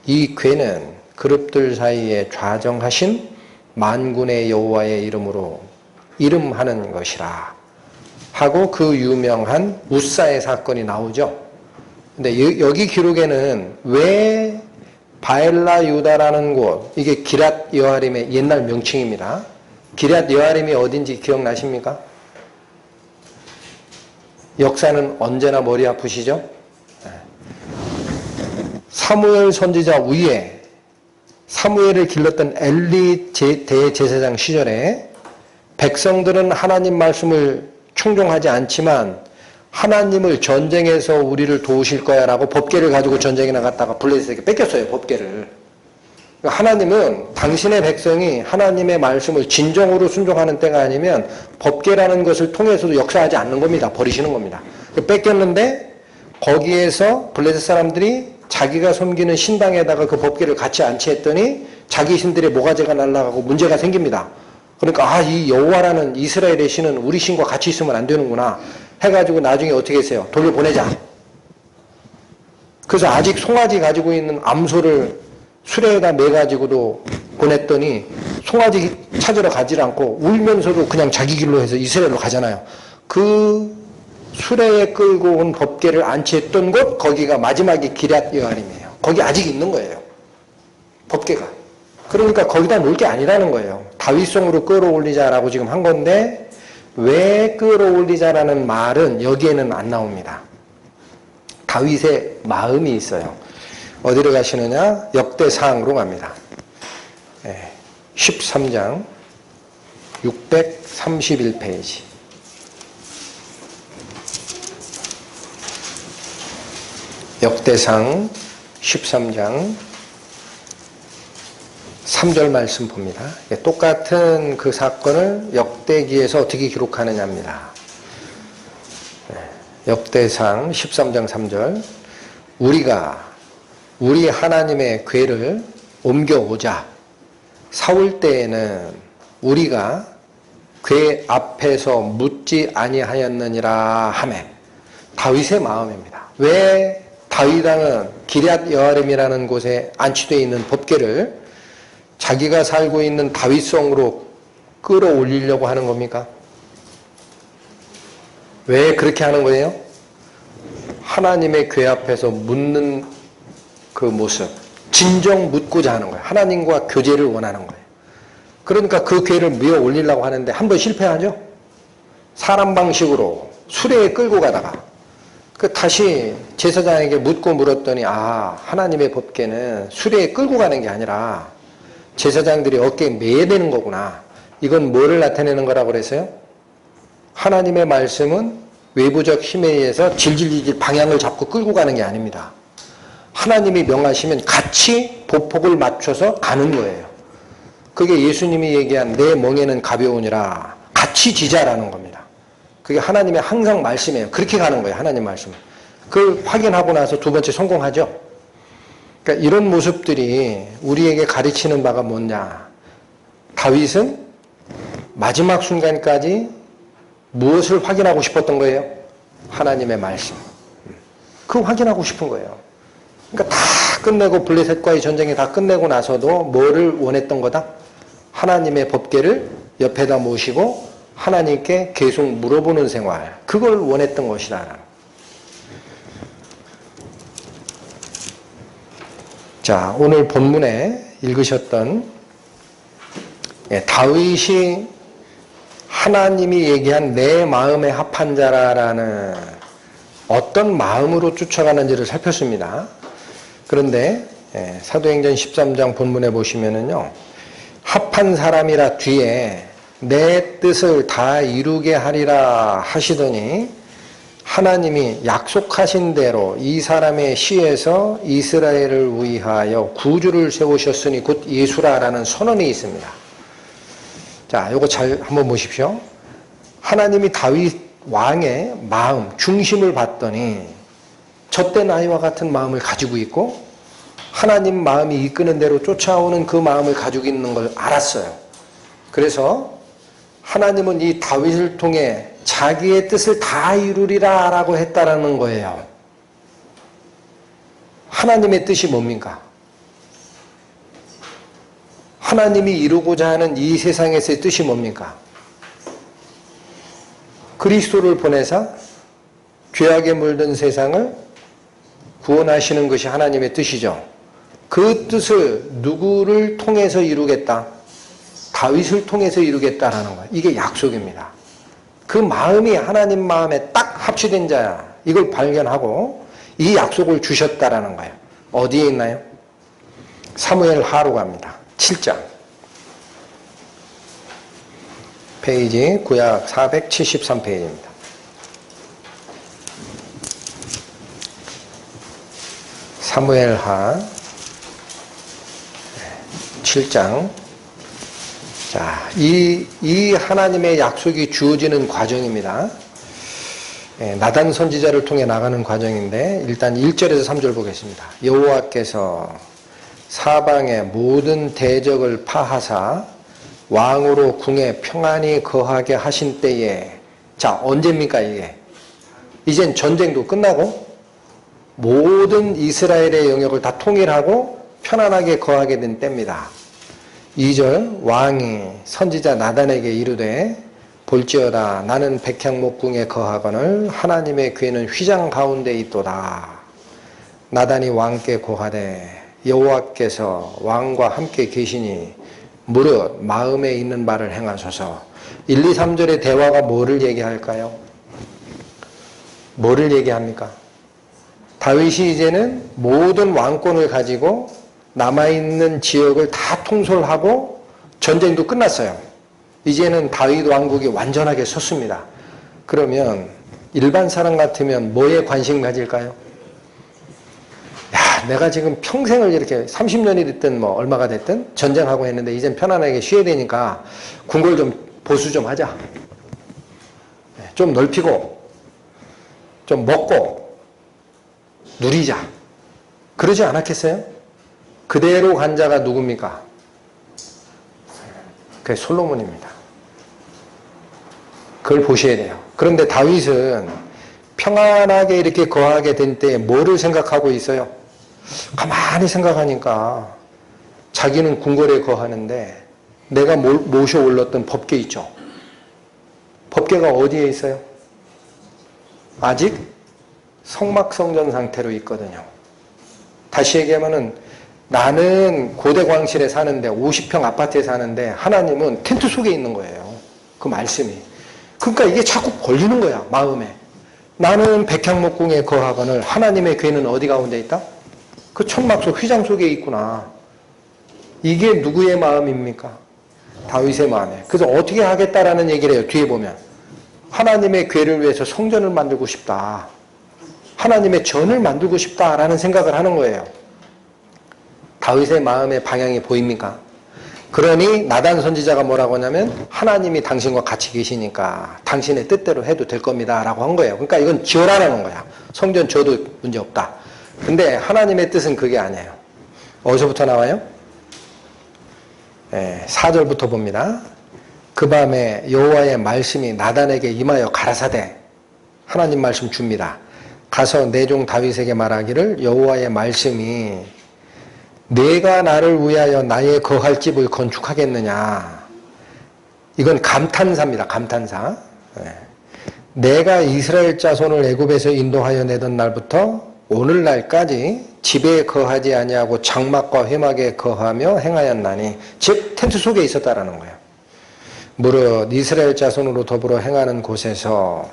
이 궤는 그룹들 사이에 좌정하신 만군의 여호와의 이름으로 이름하는 것이라 하고 그 유명한 우사의 사건이 나오죠. 근데 여기 기록에는 왜 바엘라 유다라는 곳, 이게 기랏 여아림의 옛날 명칭입니다. 기랏 여아림이 어딘지 기억나십니까? 역사는 언제나 머리 아프시죠? 사무엘 선지자 위에 사무엘을 길렀던 엘리 대제사장 시절에 백성들은 하나님 말씀을 충종하지 않지만 하나님을 전쟁에서 우리를 도우실 거야 라고 법궤를 가지고 전쟁에 나갔다가 블레셋에게 뺏겼어요. 법궤를. 하나님은 당신의 백성이 하나님의 말씀을 진정으로 순종하는 때가 아니면 법궤라는 것을 통해서도 역사하지 않는 겁니다. 버리시는 겁니다. 뺏겼는데 거기에서 블레셋 사람들이 자기가 섬기는 신당에다가 그 법궤를 같이 안치했더니 자기 신들의 모가지가 날아가고 문제가 생깁니다. 그러니까 이 여호와라는 이스라엘의 신은 우리 신과 같이 있으면 안 되는구나 해가지고 나중에 어떻게 했어요? 돌려보내자. 그래서 아직 송아지 가지고 있는 암소를 수레에다 매가지고도 보냈더니 송아지 찾으러 가지 않고 울면서도 그냥 자기 길로 해서 이스라엘로 가잖아요. 그 수레에 끌고 온 법궤를 안치했던 곳, 거기가 마지막에 기럇 여아림이에요. 거기 아직 있는 거예요. 법궤가. 그러니까 거기다 놓을 게 아니라는 거예요. 다윗성으로 끌어올리자라고 지금 한 건데 왜 끌어올리자라는 말은 여기에는 안 나옵니다. 다윗의 마음이 있어요. 어디로 가시느냐? 역대사항으로 갑니다. 13장 631페이지. 역대상 13장 3절 말씀 봅니다. 똑같은 그 사건을 역대기에서 어떻게 기록하느냐입니다. 역대상 13장 3절 우리가 우리 하나님의 궤를 옮겨오자 사울 때에는 우리가 궤 앞에서 묻지 아니하였느니라 하매 다윗의 마음입니다. 왜 다윗 왕은 기럇 여아림이라는 곳에 안치되어 있는 법궤를 자기가 살고 있는 다윗성으로 끌어올리려고 하는 겁니까? 왜 그렇게 하는 거예요? 하나님의 궤 앞에서 묻는 그 모습, 진정 묻고자 하는 거예요. 하나님과 교제를 원하는 거예요. 그러니까 그 궤를 미어 올리려고 하는데 한 번 실패하죠? 사람 방식으로 수레에 끌고 가다가 다시 제사장에게 묻고 물었더니 하나님의 법궤는 수레에 끌고 가는 게 아니라 제사장들이 어깨에 매야 되는 거구나. 이건 뭐를 나타내는 거라고 그랬어요? 하나님의 말씀은 외부적 힘에 의해서 질질질질 방향을 잡고 끌고 가는 게 아닙니다. 하나님이 명하시면 같이 보폭을 맞춰서 가는 거예요. 그게 예수님이 얘기한 내 멍에는 가벼우니라 같이 지자라는 겁니다. 그게 하나님의 항상 말씀이에요. 그렇게 가는 거예요. 하나님 말씀은. 그걸 확인하고 나서 두 번째 성공하죠. 그러니까 이런 모습들이 우리에게 가르치는 바가 뭐냐. 다윗은 마지막 순간까지 무엇을 확인하고 싶었던 거예요? 하나님의 말씀. 그거 확인하고 싶은 거예요. 그러니까 다 끝내고 블레셋과의 전쟁이 다 끝내고 나서도 뭐를 원했던 거다? 하나님의 법궤를 옆에다 모시고 하나님께 계속 물어보는 생활. 그걸 원했던 것이다. 자, 오늘 본문에 읽으셨던 다윗이 하나님이 얘기한 내 마음에 합한 자라는 어떤 마음으로 쫓아가는지를 살폈습니다. 그런데 사도행전 13장 본문에 보시면은요, 합한 사람이라 뒤에 내 뜻을 다 이루게 하리라 하시더니 하나님이 약속하신 대로 이 사람의 시에서 이스라엘을 위하여 구주를 세우셨으니 곧 예수라라는 선언이 있습니다. 자, 요거 잘 한번 보십시오. 하나님이 다윗 왕의 마음, 중심을 봤더니 젖된 아이와 같은 마음을 가지고 있고 하나님 마음이 이끄는 대로 쫓아오는 그 마음을 가지고 있는 걸 알았어요. 그래서 하나님은 이 다윗을 통해 자기의 뜻을 다 이루리라 라고 했다라는 거예요. 하나님의 뜻이 뭡니까? 하나님이 이루고자 하는 이 세상에서의 뜻이 뭡니까? 그리스도를 보내사 죄악에 물든 세상을 구원하시는 것이 하나님의 뜻이죠. 그 뜻을 누구를 통해서 이루겠다? 다윗을 통해서 이루겠다라는 거예요. 이게 약속입니다. 그 마음이 하나님 마음에 딱 합치된 자야. 이걸 발견하고 이 약속을 주셨다라는 거예요. 어디에 있나요? 사무엘 하로 갑니다. 7장. 페이지 구약 473페이지입니다. 사무엘 하 7장. 자, 이 하나님의 약속이 주어지는 과정입니다. 나단 선지자를 통해 나가는 과정인데 일단 1절에서 3절 보겠습니다. 여호와께서 사방의 모든 대적을 파하사 왕으로 궁에 평안히 거하게 하신 때에 자, 언제입니까 이게? 이젠 전쟁도 끝나고 모든 이스라엘의 영역을 다 통일하고 편안하게 거하게 된 때입니다. 2절 왕이 선지자 나단에게 이르되 볼지어다 나는 백향목궁에 거하거늘 하나님의 궤는 휘장 가운데 있도다. 나단이 왕께 고하되 여호와께서 왕과 함께 계시니 무릇 마음에 있는 바를 행하소서. 1, 2, 3절의 대화가 뭐를 얘기할까요? 뭐를 얘기합니까? 다윗이 이제는 모든 왕권을 가지고 남아있는 지역을 다 통솔하고 전쟁도 끝났어요. 이제는 다윗 왕국이 완전하게 섰습니다. 그러면 일반 사람 같으면 뭐에 관심 가질까요? 내가 지금 평생을 이렇게 30년이 됐든 뭐 얼마가 됐든 전쟁하고 했는데 이젠 편안하게 쉬어야 되니까 궁궐 좀 보수 좀 하자. 좀 넓히고 좀 먹고 누리자. 그러지 않았겠어요? 그대로 간 자가 누굽니까? 그게 솔로몬입니다. 그걸 보셔야 돼요. 그런데 다윗은 평안하게 이렇게 거하게 된 때에 뭐를 생각하고 있어요? 가만히 생각하니까 자기는 궁궐에 거하는데 내가 모셔 올렸던 법궤 있죠. 법궤가 어디에 있어요? 아직 성막성전 상태로 있거든요. 다시 얘기하면은 나는 고대 광실에 사는데 50평 아파트에 사는데 하나님은 텐트 속에 있는 거예요. 그 말씀이. 그러니까 이게 자꾸 걸리는 거야, 마음에. 나는 백향목궁에 거하거늘 하나님의 궤는 어디 가운데 있다? 그 천막 속 휘장 속에 있구나. 이게 누구의 마음입니까? 다윗의 마음이에요. 그래서 어떻게 하겠다라는 얘기를 해요. 뒤에 보면 하나님의 궤를 위해서 성전을 만들고 싶다. 하나님의 전을 만들고 싶다라는 생각을 하는 거예요. 다윗의 마음의 방향이 보입니까? 그러니 나단 선지자가 뭐라고 하냐면 하나님이 당신과 같이 계시니까 당신의 뜻대로 해도 될 겁니다 라고 한 거예요. 그러니까 이건 지어라는 거야. 성전 지어도 문제없다. 근데 하나님의 뜻은 그게 아니에요. 어디서부터 나와요? 4절부터 봅니다. 그 밤에 여호와의 말씀이 나단에게 임하여 가라사대. 하나님 말씀 줍니다. 가서 내 종 다윗에게 말하기를 여호와의 말씀이 내가 나를 위하여 나의 거할 집을 건축하겠느냐. 이건 감탄사입니다. 감탄사. 내가 이스라엘 자손을 애굽에서 인도하여 내던 날부터 오늘날까지 집에 거하지 아니하고 장막과 회막에 거하며 행하였나니 즉 텐트 속에 있었다라는 거예요. 무릇 이스라엘 자손으로 더불어 행하는 곳에서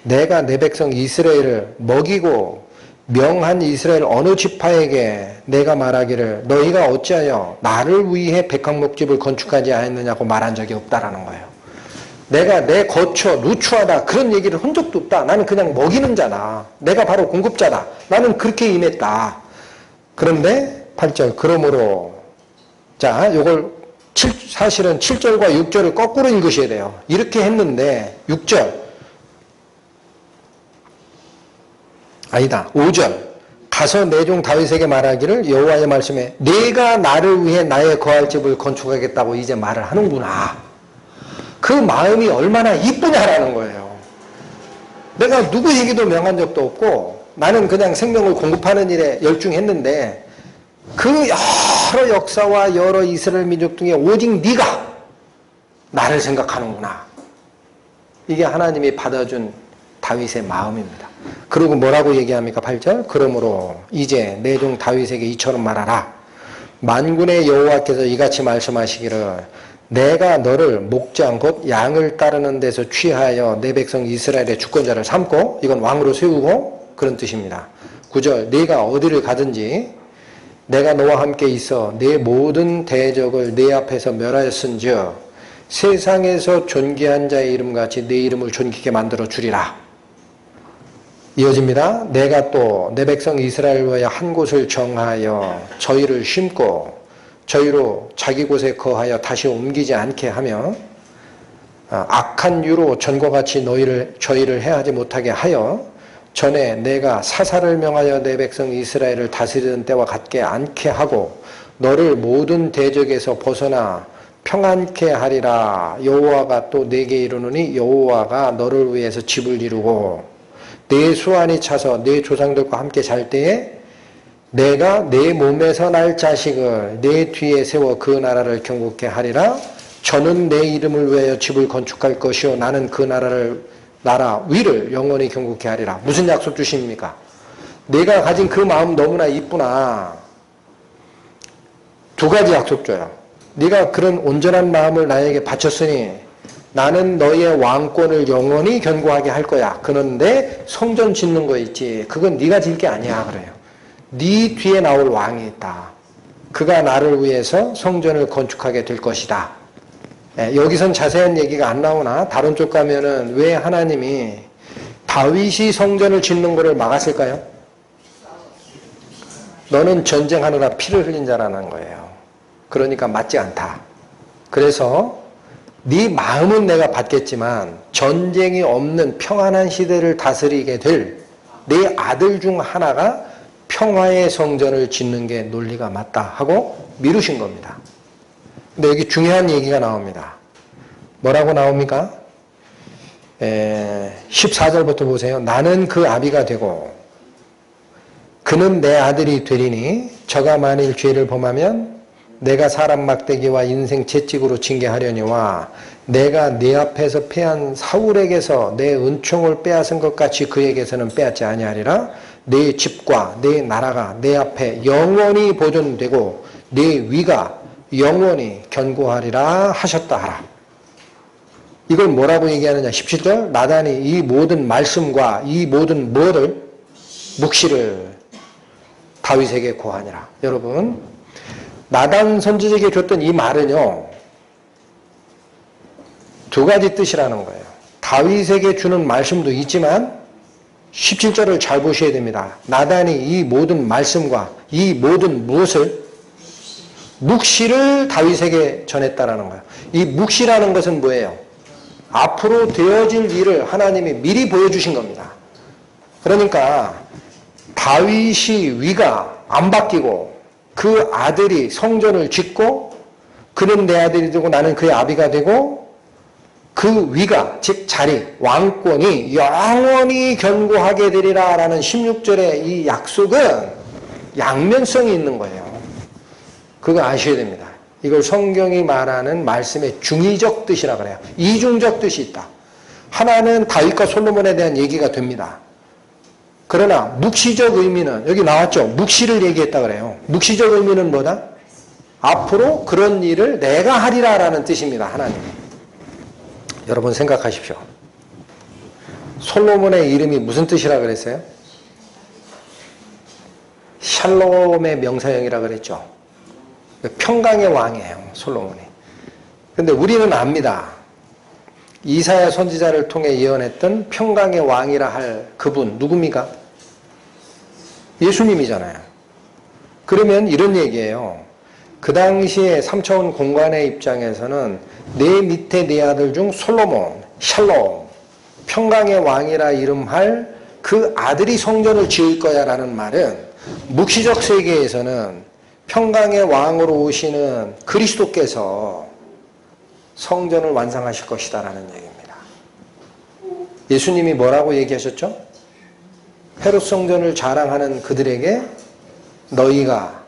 내가 내 백성 이스라엘을 먹이고 명한 이스라엘 어느 지파에게 내가 말하기를 너희가 어찌하여 나를 위해 백향목집을 건축하지 않았느냐고 말한 적이 없다라는 거예요. 내가 내 거처 누추하다 그런 얘기를 한 적도 없다. 나는 그냥 먹이는 자다. 내가 바로 공급자다. 나는 그렇게 임했다. 그런데 8절 그러므로 자 요걸 사실은 7절과 6절을 거꾸로 읽으셔야 돼요. 이렇게 했는데 6절 아니다. 5절 가서 내 종 다윗에게 말하기를 여호와의 말씀에 내가 나를 위해 나의 거할 집을 건축하겠다고 이제 말을 하는구나. 그 마음이 얼마나 이쁘냐라는 거예요. 내가 누구 얘기도 명한 적도 없고 나는 그냥 생명을 공급하는 일에 열중했는데 그 여러 역사와 여러 이스라엘 민족 중에 오직 네가 나를 생각하는구나. 이게 하나님이 받아준 다윗의 마음입니다. 그리고 뭐라고 얘기합니까? 8절 그러므로 이제 내 종 다윗에게 이처럼 말하라. 만군의 여호와께서 이같이 말씀하시기를 내가 너를 목장 곧 양을 따르는 데서 취하여 내 백성 이스라엘의 주권자를 삼고 이건 왕으로 세우고 그런 뜻입니다. 9절 네가 어디를 가든지 내가 너와 함께 있어 내 모든 대적을 내 앞에서 멸하였은즉 세상에서 존귀한 자의 이름같이 내 이름을 존귀게 만들어 주리라. 이어집니다. 내가 또 내 백성 이스라엘 위하여 한 곳을 정하여 저희를 심고 저희로 자기 곳에 거하여 다시 옮기지 않게 하며 악한 유로 전과 같이 저희를 해하지 못하게 하여 전에 내가 사사를 명하여 내 백성 이스라엘을 다스리던 때와 같게 않게 하고 너를 모든 대적에서 벗어나 평안케 하리라. 여호와가 또 내게 이르노니 여호와가 너를 위해서 집을 이루고 내 수완이 차서 내 조상들과 함께 잘 때에 내가 내 몸에서 날 자식을 내 뒤에 세워 그 나라를 경국케 하리라. 저는 내 이름을 위하여 집을 건축할 것이요 나는 그 나라 위를 영원히 경국케 하리라. 무슨 약속 주십니까? 내가 가진 그 마음 너무나 이쁘나 두 가지 약속 줘요. 네가 그런 온전한 마음을 나에게 바쳤으니 나는 너의 왕권을 영원히 견고하게 할 거야. 그런데 성전 짓는 거 있지. 그건 네가 질 게 아니야. 그래요. 네 뒤에 나올 왕이 있다. 그가 나를 위해서 성전을 건축하게 될 것이다. 여기선 자세한 얘기가 안 나오나 다른 쪽 가면은 왜 하나님이 다윗이 성전을 짓는 것을 막았을까요? 너는 전쟁하느라 피를 흘린 자라는 거예요. 그러니까 맞지 않다. 그래서 네 마음은 내가 받겠지만 전쟁이 없는 평안한 시대를 다스리게 될 네 아들 중 하나가 평화의 성전을 짓는 게 논리가 맞다 하고 미루신 겁니다. 근데 여기 중요한 얘기가 나옵니다. 뭐라고 나옵니까? 14절부터 보세요. 나는 그 아비가 되고 그는 내 아들이 되리니 저가 만일 죄를 범하면 내가 사람 막대기와 인생 채찍으로 징계하려니와 내가 네 앞에서 패한 사울에게서 내 은총을 빼앗은 것 같이 그에게서는 빼앗지 아니하리라. 내 집과 내 나라가 내 앞에 영원히 보존되고 내 위가 영원히 견고하리라 하셨다 하라. 이걸 뭐라고 얘기하느냐. 17절 나단이 이 모든 말씀과 이 모든 뭐를 묵시를 다윗에게 고하니라. 여러분 나단 선지자에게 줬던 이 말은요. 두 가지 뜻이라는 거예요. 다윗에게 주는 말씀도 있지만 17절을 잘 보셔야 됩니다. 나단이 이 모든 말씀과 이 모든 무엇을 묵시를 다윗에게 전했다라는 거예요. 이 묵시라는 것은 뭐예요? 앞으로 되어질 일을 하나님이 미리 보여주신 겁니다. 그러니까 다윗이 위가 안 바뀌고 그 아들이 성전을 짓고 그는 내 아들이 되고 나는 그의 아비가 되고 그 위가 즉 자리 왕권이 영원히 견고하게 되리라 라는 16절의 이 약속은 양면성이 있는 거예요. 그거 아셔야 됩니다. 이걸 성경이 말하는 말씀의 중의적 뜻이라 그래요. 이중적 뜻이 있다. 하나는 다윗과 솔로몬에 대한 얘기가 됩니다. 그러나 묵시적 의미는 여기 나왔죠. 묵시를 얘기했다 그래요. 묵시적 의미는 뭐다? 앞으로 그런 일을 내가 하리라 라는 뜻입니다. 하나님이. 여러분 생각하십시오. 솔로몬의 이름이 무슨 뜻이라 그랬어요? 샬롬의 명사형이라 그랬죠. 평강의 왕이에요. 솔로몬이. 근데 우리는 압니다. 이사야 선지자를 통해 예언했던 평강의 왕이라 할 그분 누굽니까? 예수님이잖아요. 그러면 이런 얘기예요. 그 당시에 3차원 공간의 입장에서는 내 밑에 네 아들 중 솔로몬, 샬롬, 평강의 왕이라 이름할 그 아들이 성전을 지을 거야 라는 말은 묵시적 세계에서는 평강의 왕으로 오시는 그리스도께서 성전을 완성하실 것이다 라는 얘기입니다. 예수님이 뭐라고 얘기하셨죠? 헤롯 성전을 자랑하는 그들에게 너희가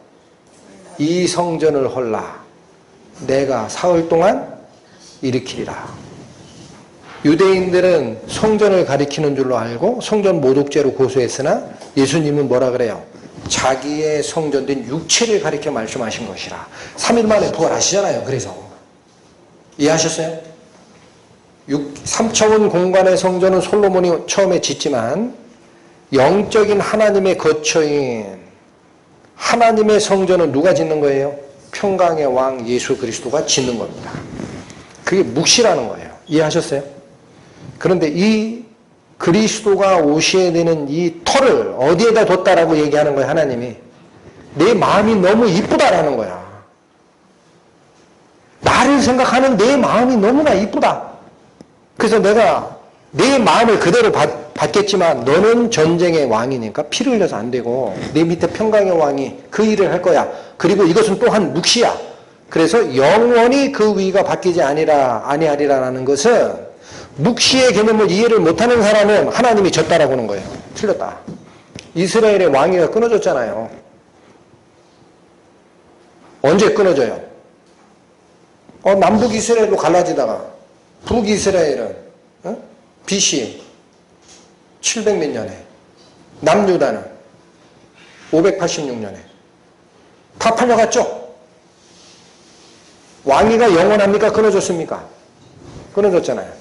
이 성전을 헐라 내가 사흘 동안 일으키리라. 유대인들은 성전을 가리키는 줄로 알고 성전 모독죄로 고소했으나 예수님은 뭐라 그래요? 자기의 성전된 육체를 가리켜 말씀하신 것이라. 3일 만에 부활하시잖아요. 그래서 이해하셨어요? 3차원 공간의 성전은 솔로몬이 처음에 짓지만 영적인 하나님의 거처인 하나님의 성전은 누가 짓는 거예요? 평강의 왕 예수 그리스도가 짓는 겁니다. 그게 묵시라는 거예요. 이해하셨어요? 그런데 이 그리스도가 오셔야 되는 이 터를 어디에다 뒀다라고 얘기하는 거예요. 하나님이. 내 마음이 너무 이쁘다라는 거야. 나를 생각하는 내 마음이 너무나 이쁘다. 그래서 내가 내 마음을 그대로 받겠지만 너는 전쟁의 왕이니까 피를 흘려서 안 되고 내 밑에 평강의 왕이 그 일을 할 거야. 그리고 이것은 또한 묵시야. 그래서 영원히 그 위가 바뀌지 아니하리라는 것은 묵시의 개념을 이해를 못하는 사람은 하나님이 졌다라고 하는 거예요. 틀렸다. 이스라엘의 왕위가 끊어졌잖아요. 언제 끊어져요? 남북 이스라엘로 갈라지다가 북이스라엘은 BC 700몇 년에 남유다는 586년에 다 팔려갔죠? 왕위가 영원합니까? 끊어졌습니까? 끊어졌잖아요.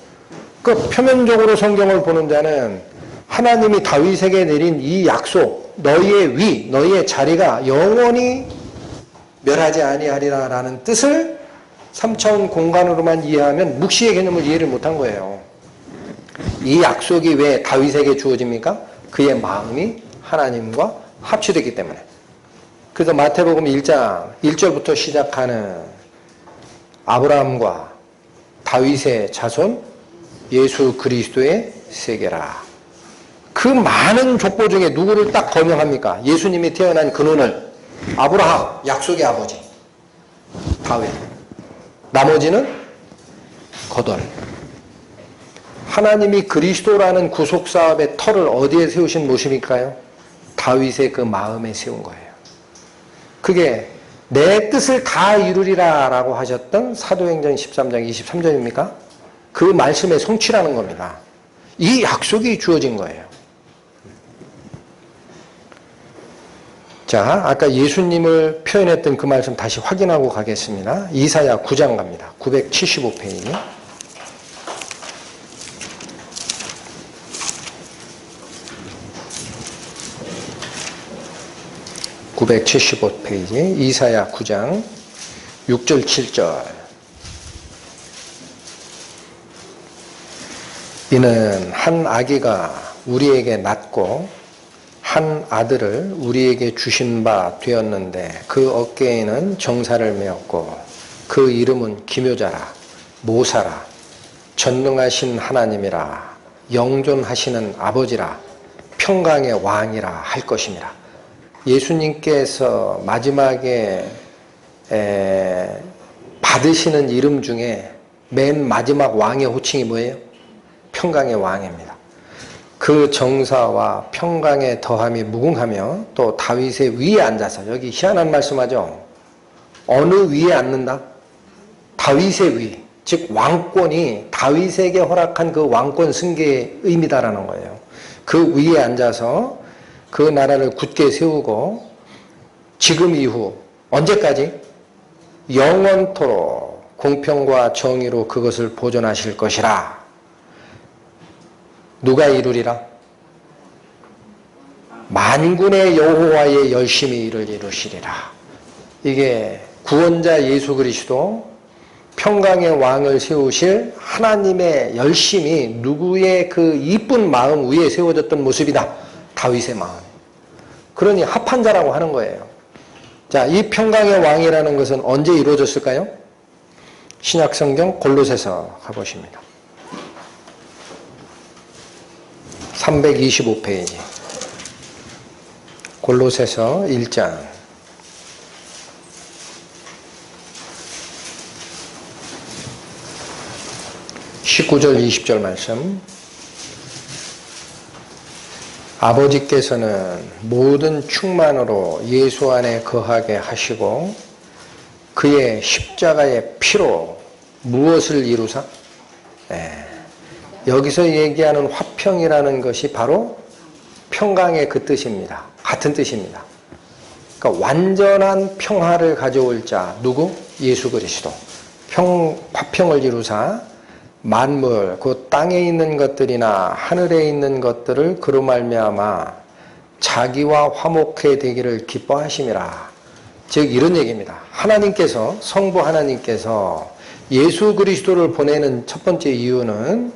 그 표면적으로 성경을 보는 자는 하나님이 다윗에게 내린 이 약속, 너희의 위, 너희의 자리가 영원히 멸하지 아니하리라 라는 뜻을 3차원 공간으로만 이해하면 묵시의 개념을 이해를 못한 거예요. 이 약속이 왜 다윗에게 주어집니까? 그의 마음이 하나님과 합치되기 때문에. 그래서 마태복음 1장 1절부터 시작하는 아브라함과 다윗의 자손 예수 그리스도의 세계라. 그 많은 족보 중에 누구를 딱 거명합니까? 예수님이 태어난 근원을. 아브라함, 약속의 아버지. 다윗. 나머지는 거덜. 하나님이 그리스도라는 구속사업의 터를 어디에 세우신 모습일까요? 다윗의 그 마음에 세운 거예요. 그게 내 뜻을 다 이루리라 라고 하셨던 사도행전 13장 23절입니까? 그 말씀의 성취라는 겁니다. 이 약속이 주어진 거예요. 자, 아까 예수님을 표현했던 그 말씀 다시 확인하고 가겠습니다. 이사야 9장 갑니다. 975페이지. 975페이지 이사야 9장 6절 7절. 이는 한 아기가 우리에게 낳고 한 아들을 우리에게 주신 바 되었는데 그 어깨에는 정사를 메었고 그 이름은 기묘자라 모사라 전능하신 하나님이라 영존하시는 아버지라 평강의 왕이라 할 것임이라. 예수님께서 마지막에 받으시는 이름 중에 맨 마지막 왕의 호칭이 뭐예요? 평강의 왕입니다. 그 정사와 평강의 더함이 무궁하며 또 다윗의 위에 앉아서, 여기 희한한 말씀하죠. 어느 위에 앉는다? 다윗의 위, 즉 왕권이 다윗에게 허락한 그 왕권 승계의 의미다라는 거예요. 그 위에 앉아서 그 나라를 굳게 세우고 지금 이후 언제까지? 영원토록 공평과 정의로 그것을 보존하실 것이라. 누가 이루리라? 만군의 여호와의 열심히 이를 이루시리라. 이게 구원자 예수 그리스도 평강의 왕을 세우실 하나님의 열심이 누구의 그 이쁜 마음 위에 세워졌던 모습이다. 다윗의 마음. 그러니 합한 자라고 하는 거예요. 자, 이 평강의 왕이라는 것은 언제 이루어졌을까요? 신약성경 골로새서 가보십니다. 325페이지. 골로새서 1장. 19절 20절 말씀. 아버지께서는 모든 충만으로 예수 안에 거하게 하시고 그의 십자가의 피로 무엇을 이루사? 여기서 얘기하는 화평이라는 것이 바로 평강의 그 뜻입니다. 같은 뜻입니다. 그러니까 완전한 평화를 가져올 자, 누구? 예수 그리스도. 화평을 이루사 만물, 그 땅에 있는 것들이나 하늘에 있는 것들을 그로 말미암아 자기와 화목해 되기를 기뻐하심이라. 즉 이런 얘기입니다. 하나님께서, 성부 하나님께서 예수 그리스도를 보내는 첫 번째 이유는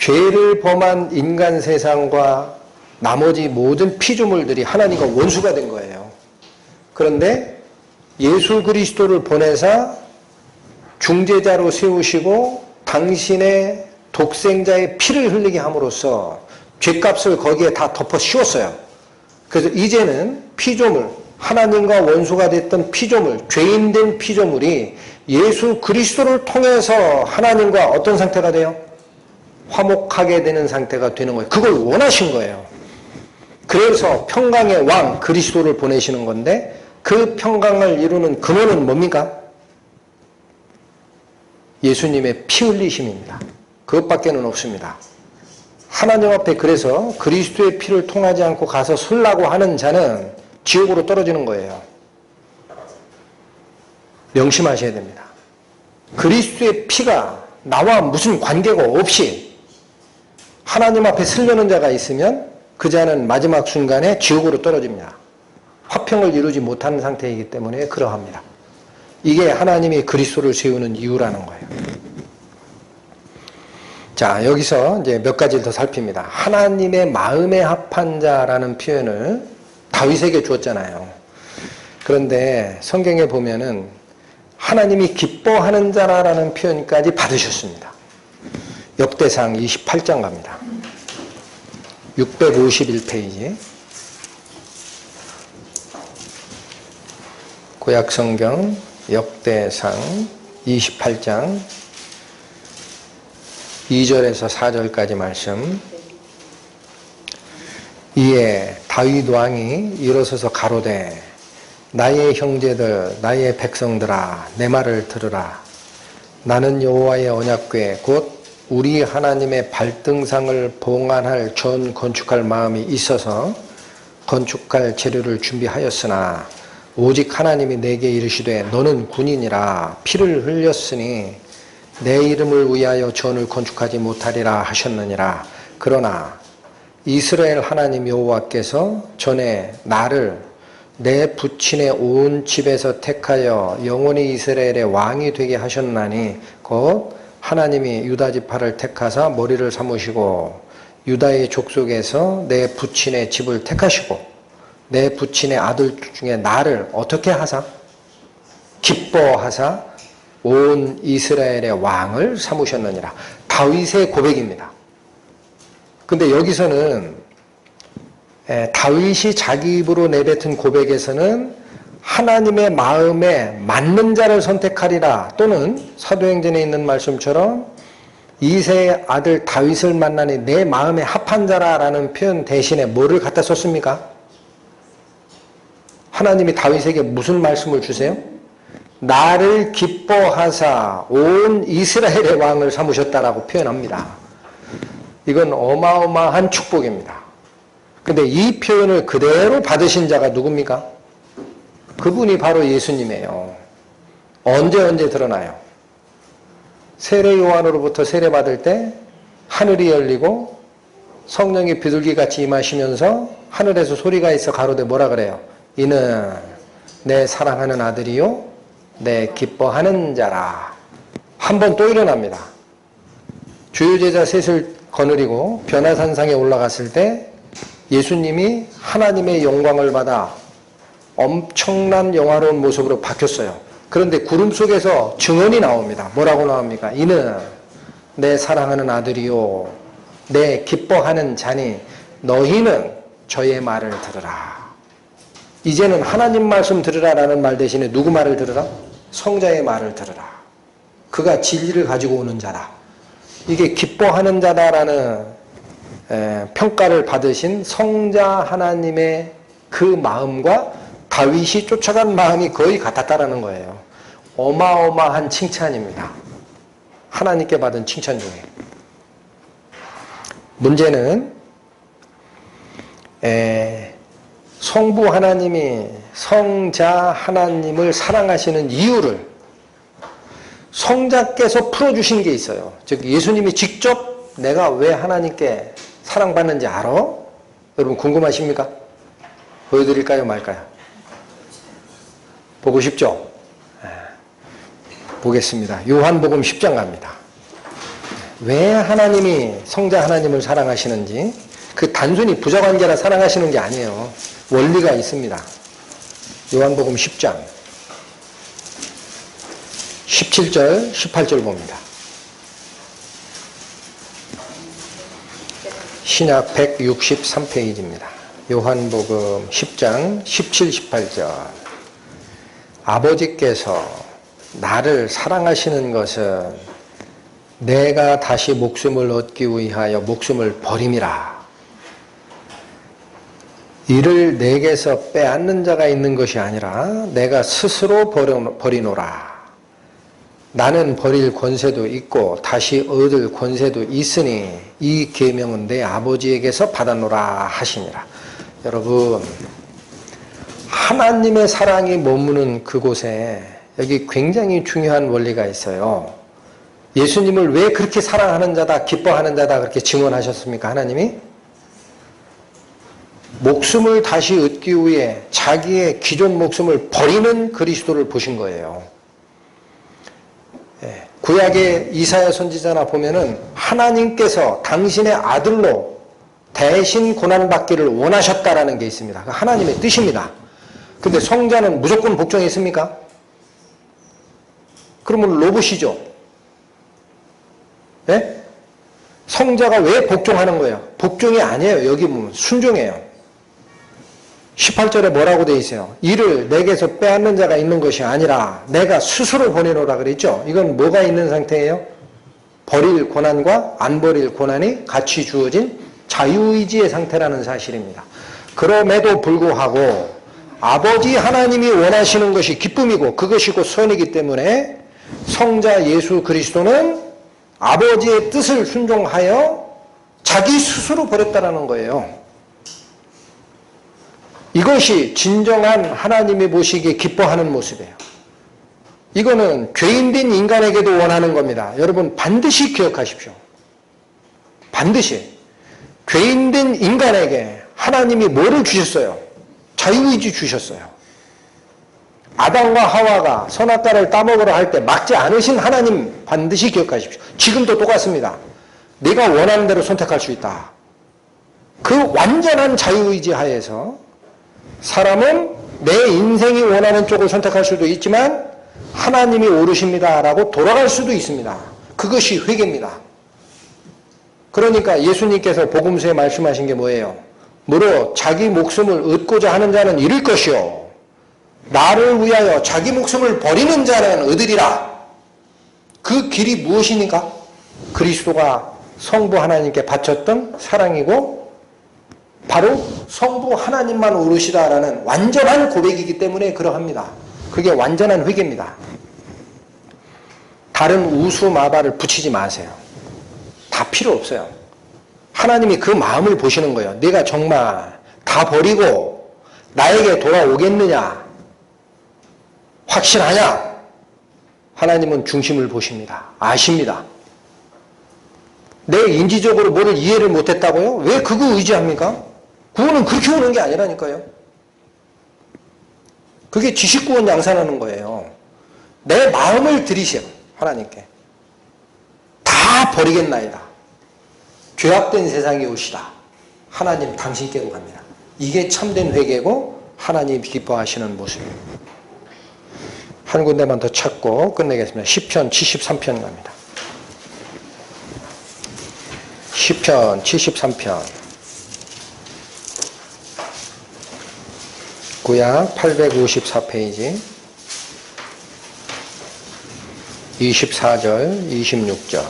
죄를 범한 인간 세상과 나머지 모든 피조물들이 하나님과 원수가 된 거예요. 그런데 예수 그리스도를 보내사 중재자로 세우시고 당신의 독생자의 피를 흘리게 함으로써 죄값을 거기에 다 덮어 씌웠어요. 그래서 이제는 피조물, 하나님과 원수가 됐던 피조물, 죄인된 피조물이 예수 그리스도를 통해서 하나님과 어떤 상태가 돼요? 화목하게 되는 상태가 되는 거예요. 그걸 원하신 거예요. 그래서 평강의 왕 그리스도를 보내시는 건데 그 평강을 이루는 근원은 뭡니까? 예수님의 피 흘리심입니다. 그것밖에는 없습니다. 하나님 앞에 그래서 그리스도의 피를 통하지 않고 가서 설라고 하는 자는 지옥으로 떨어지는 거예요. 명심하셔야 됩니다. 그리스도의 피가 나와 무슨 관계가 없이 하나님 앞에 설려는 자가 있으면 그 자는 마지막 순간에 지옥으로 떨어집니다. 화평을 이루지 못하는 상태이기 때문에 그러합니다. 이게 하나님이 그리스도를 세우는 이유라는 거예요. 자, 여기서 이제 몇 가지를 더 살핍니다. 하나님의 마음에 합한 자라는 표현을 다윗에게 주었잖아요. 그런데 성경에 보면은 하나님이 기뻐하는 자라는 표현까지 받으셨습니다. 역대상 28장 갑니다. 651페이지. 구약성경 역대상 28장 2절에서 4절까지 말씀. 이에 다윗 왕이 일어서서 가로되 나의 형제들 나의 백성들아 내 말을 들으라. 나는 여호와의 언약궤 곧 우리 하나님의 발등상을 봉안할 전 건축할 마음이 있어서 건축할 재료를 준비하였으나 오직 하나님이 내게 이르시되 너는 군인이라 피를 흘렸으니 내 이름을 위하여 전을 건축하지 못하리라 하셨느니라. 그러나 이스라엘 하나님 여호와께서 전에 나를 내 부친의 온 집에서 택하여 영원히 이스라엘의 왕이 되게 하셨나니 곧 하나님이 유다 지파를 택하사 머리를 삼으시고 유다의 족속에서 내 부친의 집을 택하시고 내 부친의 아들 중에 나를 어떻게 하사? 기뻐하사 온 이스라엘의 왕을 삼으셨느니라. 다윗의 고백입니다. 근데 여기서는 다윗이 자기 입으로 내뱉은 고백에서는 하나님의 마음에 맞는 자를 선택하리라, 또는 사도행전에 있는 말씀처럼 이새의 아들 다윗을 만나니 내 마음에 합한 자라라는 표현 대신에 뭐를 갖다 썼습니까? 하나님이 다윗에게 무슨 말씀을 주세요? 나를 기뻐하사 온 이스라엘의 왕을 삼으셨다라고 표현합니다. 이건 어마어마한 축복입니다. 근데 이 표현을 그대로 받으신 자가 누굽니까? 그분이 바로 예수님이에요. 언제 드러나요? 세례 요한으로부터 세례 받을 때 하늘이 열리고 성령이 비둘기같이 임하시면서 하늘에서 소리가 있어 가로되 뭐라 그래요? 이는 내 사랑하는 아들이요 내 기뻐하는 자라. 한 번 또 일어납니다. 주요 제자 셋을 거느리고 변화산상에 올라갔을 때 예수님이 하나님의 영광을 받아 엄청난 영화로운 모습으로 바뀌었어요. 그런데 구름 속에서 증언이 나옵니다. 뭐라고 나옵니까? 이는 내 사랑하는 아들이요 내 기뻐하는 자니 너희는 저의 말을 들으라. 이제는 하나님 말씀 들으라라는 말 대신에 누구 말을 들으라? 성자의 말을 들으라. 그가 진리를 가지고 오는 자다. 이게 기뻐하는 자다라는 평가를 받으신 성자 하나님의 그 마음과 다윗이 쫓아간 마음이 거의 같았다라는 거예요. 어마어마한 칭찬입니다. 하나님께 받은 칭찬 중에. 문제는 성부 하나님이 성자 하나님을 사랑하시는 이유를 성자께서 풀어주신 게 있어요. 즉 예수님이 직접 내가 왜 하나님께 사랑받는지 알아? 여러분 궁금하십니까? 보여드릴까요 말까요? 보고 싶죠? 보겠습니다. 요한복음 10장 갑니다. 왜 하나님이 성자 하나님을 사랑하시는지, 그 단순히 부자관계라 사랑하시는 게 아니에요. 원리가 있습니다. 요한복음 10장 17절 18절 봅니다. 신약 163페이지입니다. 요한복음 10장 17, 18절. 아버지께서 나를 사랑하시는 것은 내가 다시 목숨을 얻기 위하여 목숨을 버림이라. 이를 내게서 빼앗는 자가 있는 것이 아니라 내가 스스로 버리노라. 나는 버릴 권세도 있고 다시 얻을 권세도 있으니 이 계명은 내 아버지에게서 받아노라 하시니라. 여러분, 하나님의 사랑이 머무는 그곳에 여기 굉장히 중요한 원리가 있어요. 예수님을 왜 그렇게 사랑하는 자다, 기뻐하는 자다 그렇게 증언하셨습니까? 하나님이 목숨을 다시 얻기 위해 자기의 기존 목숨을 버리는 그리스도를 보신 거예요. 구약의 이사야 선지자나 보면은 하나님께서 당신의 아들로 대신 고난받기를 원하셨다라는 게 있습니다. 하나님의 뜻입니다. 근데 성자는 무조건 복종했습니까? 그러면 로봇이죠. 네? 성자가 왜 복종하는 거예요? 복종이 아니에요. 여기 보면 순종해요. 18절에 뭐라고 돼 있어요? 이를 내게서 빼앗는 자가 있는 것이 아니라 내가 스스로 보내노라 그랬죠? 이건 뭐가 있는 상태예요? 버릴 고난과 안 버릴 고난이 같이 주어진 자유의지의 상태라는 사실입니다. 그럼에도 불구하고 아버지 하나님이 원하시는 것이 기쁨이고 그것이 곧 선이기 때문에 성자 예수 그리스도는 아버지의 뜻을 순종하여 자기 스스로 버렸다라는 거예요. 이것이 진정한 하나님이 보시기에 기뻐하는 모습이에요. 이거는 죄인된 인간에게도 원하는 겁니다. 여러분 반드시 기억하십시오. 반드시 죄인된 인간에게 하나님이 뭐를 주셨어요? 자유의지 주셨어요. 아담과 하와가 선악과를 따먹으러 할 때 막지 않으신 하나님 반드시 기억하십시오. 지금도 똑같습니다. 네가 원하는 대로 선택할 수 있다. 그 완전한 자유의지 하에서 사람은 내 인생이 원하는 쪽을 선택할 수도 있지만 하나님이 옳으십니다라고 돌아갈 수도 있습니다. 그것이 회개입니다. 그러니까 예수님께서 복음서에 말씀하신 게 뭐예요? 무릇 자기 목숨을 얻고자 하는 자는 잃을 것이요 나를 위하여 자기 목숨을 버리는 자는 얻으리라. 그 길이 무엇입니까? 그리스도가 성부 하나님께 바쳤던 사랑이고 바로 성부 하나님만 오르시다라는 완전한 고백이기 때문에 그러합니다. 그게 완전한 회개입니다. 다른 우수마발을 붙이지 마세요. 다 필요 없어요. 하나님이 그 마음을 보시는 거예요. 내가 정말 다 버리고 나에게 돌아오겠느냐? 확실하냐? 하나님은 중심을 보십니다. 아십니다. 내 인지적으로 뭐를 이해를 못했다고요? 왜 그거 의지합니까? 구원은 그렇게 오는 게 아니라니까요. 그게 지식구원 양산하는 거예요. 내 마음을 들이세요. 하나님께. 다 버리겠나이다. 죄악된 세상이 오시다. 하나님 당신께로 갑니다. 이게 참된 회개고 하나님이 기뻐하시는 모습입니다. 한 군데만 더 찾고 끝내겠습니다. 시편 73편 갑니다. 시편 73편 구약 854페이지 24절 26절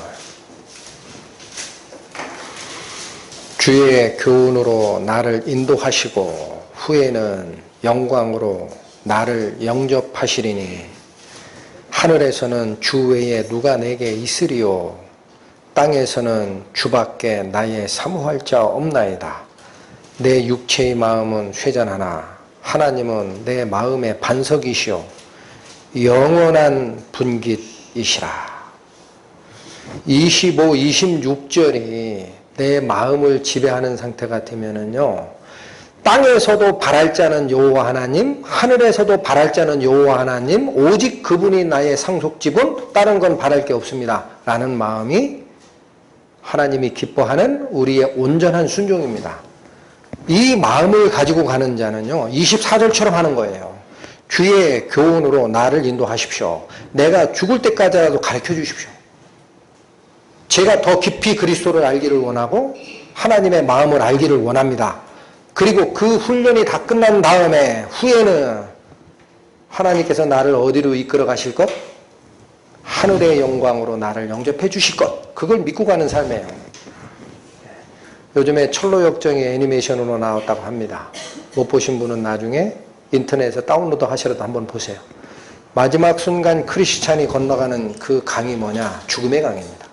주의 교훈으로 나를 인도하시고 후에는 영광으로 나를 영접하시리니 하늘에서는 주 외에 누가 내게 있으리요 땅에서는 주밖에 나의 사모할 자 없나이다. 내 육체의 마음은 쇠잔하나 하나님은 내 마음의 반석이시오 영원한 분깃이시라. 25, 26절이 내 마음을 지배하는 상태가 되면은요, 땅에서도 바랄 자는 여호와 하나님, 하늘에서도 바랄 자는 여호와 하나님, 오직 그분이 나의 상속집은 다른 건 바랄 게 없습니다. 라는 마음이 하나님이 기뻐하는 우리의 온전한 순종입니다. 이 마음을 가지고 가는 자는요, 24절처럼 하는 거예요. 주의 교훈으로 나를 인도하십시오. 내가 죽을 때까지라도 가르쳐 주십시오. 제가 더 깊이 그리스도를 알기를 원하고 하나님의 마음을 알기를 원합니다. 그리고 그 훈련이 다 끝난 다음에 후에는 하나님께서 나를 어디로 이끌어 가실 것? 하늘의 영광으로 나를 영접해 주실 것. 그걸 믿고 가는 삶이에요. 요즘에 철로역정이 애니메이션으로 나왔다고 합니다. 못 보신 분은 나중에 인터넷에서 다운로드 하시라도 한번 보세요. 마지막 순간 크리스찬이 건너가는 그 강이 뭐냐? 죽음의 강입니다.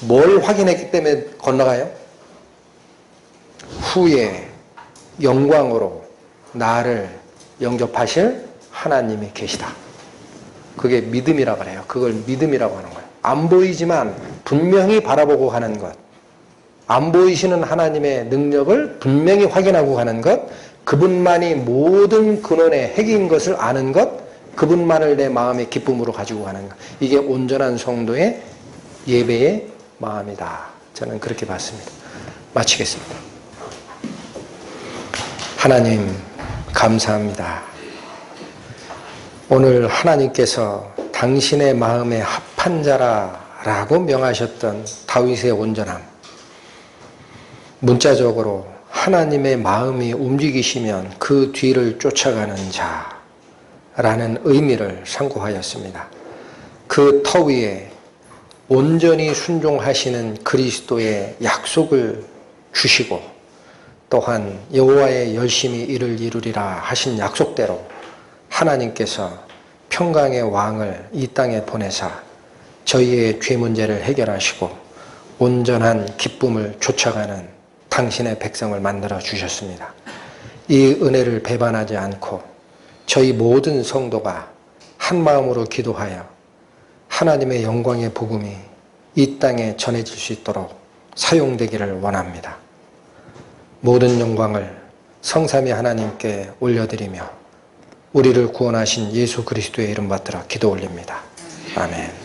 뭘 확인했기 때문에 건너가요? 후에 영광으로 나를 영접하실 하나님이 계시다. 그게 믿음이라고 그래요. 그걸 믿음이라고 하는 거예요. 안 보이지만 분명히 바라보고 가는 것. 안 보이시는 하나님의 능력을 분명히 확인하고 가는 것. 그분만이 모든 근원의 핵인 것을 아는 것. 그분만을 내 마음의 기쁨으로 가지고 가는 것. 이게 온전한 성도의 예배의 마음이다. 저는 그렇게 봤습니다. 마치겠습니다. 하나님, 감사합니다. 오늘 하나님께서 당신의 마음에 합한 자라라고 명하셨던 다윗의 온전함, 문자적으로 하나님의 마음이 움직이시면 그 뒤를 쫓아가는 자라는 의미를 상고하였습니다. 그 터 위에 온전히 순종하시는 그리스도의 약속을 주시고 또한 여호와의 열심히 이를 이루리라 하신 약속대로 하나님께서 평강의 왕을 이 땅에 보내사 저희의 죄 문제를 해결하시고 온전한 기쁨을 쫓아가는 당신의 백성을 만들어 주셨습니다. 이 은혜를 배반하지 않고 저희 모든 성도가 한 마음으로 기도하여 하나님의 영광의 복음이 이 땅에 전해질 수 있도록 사용되기를 원합니다. 모든 영광을 성삼위 하나님께 올려드리며 우리를 구원하신 예수 그리스도의 이름 받들어 기도 올립니다. 아멘.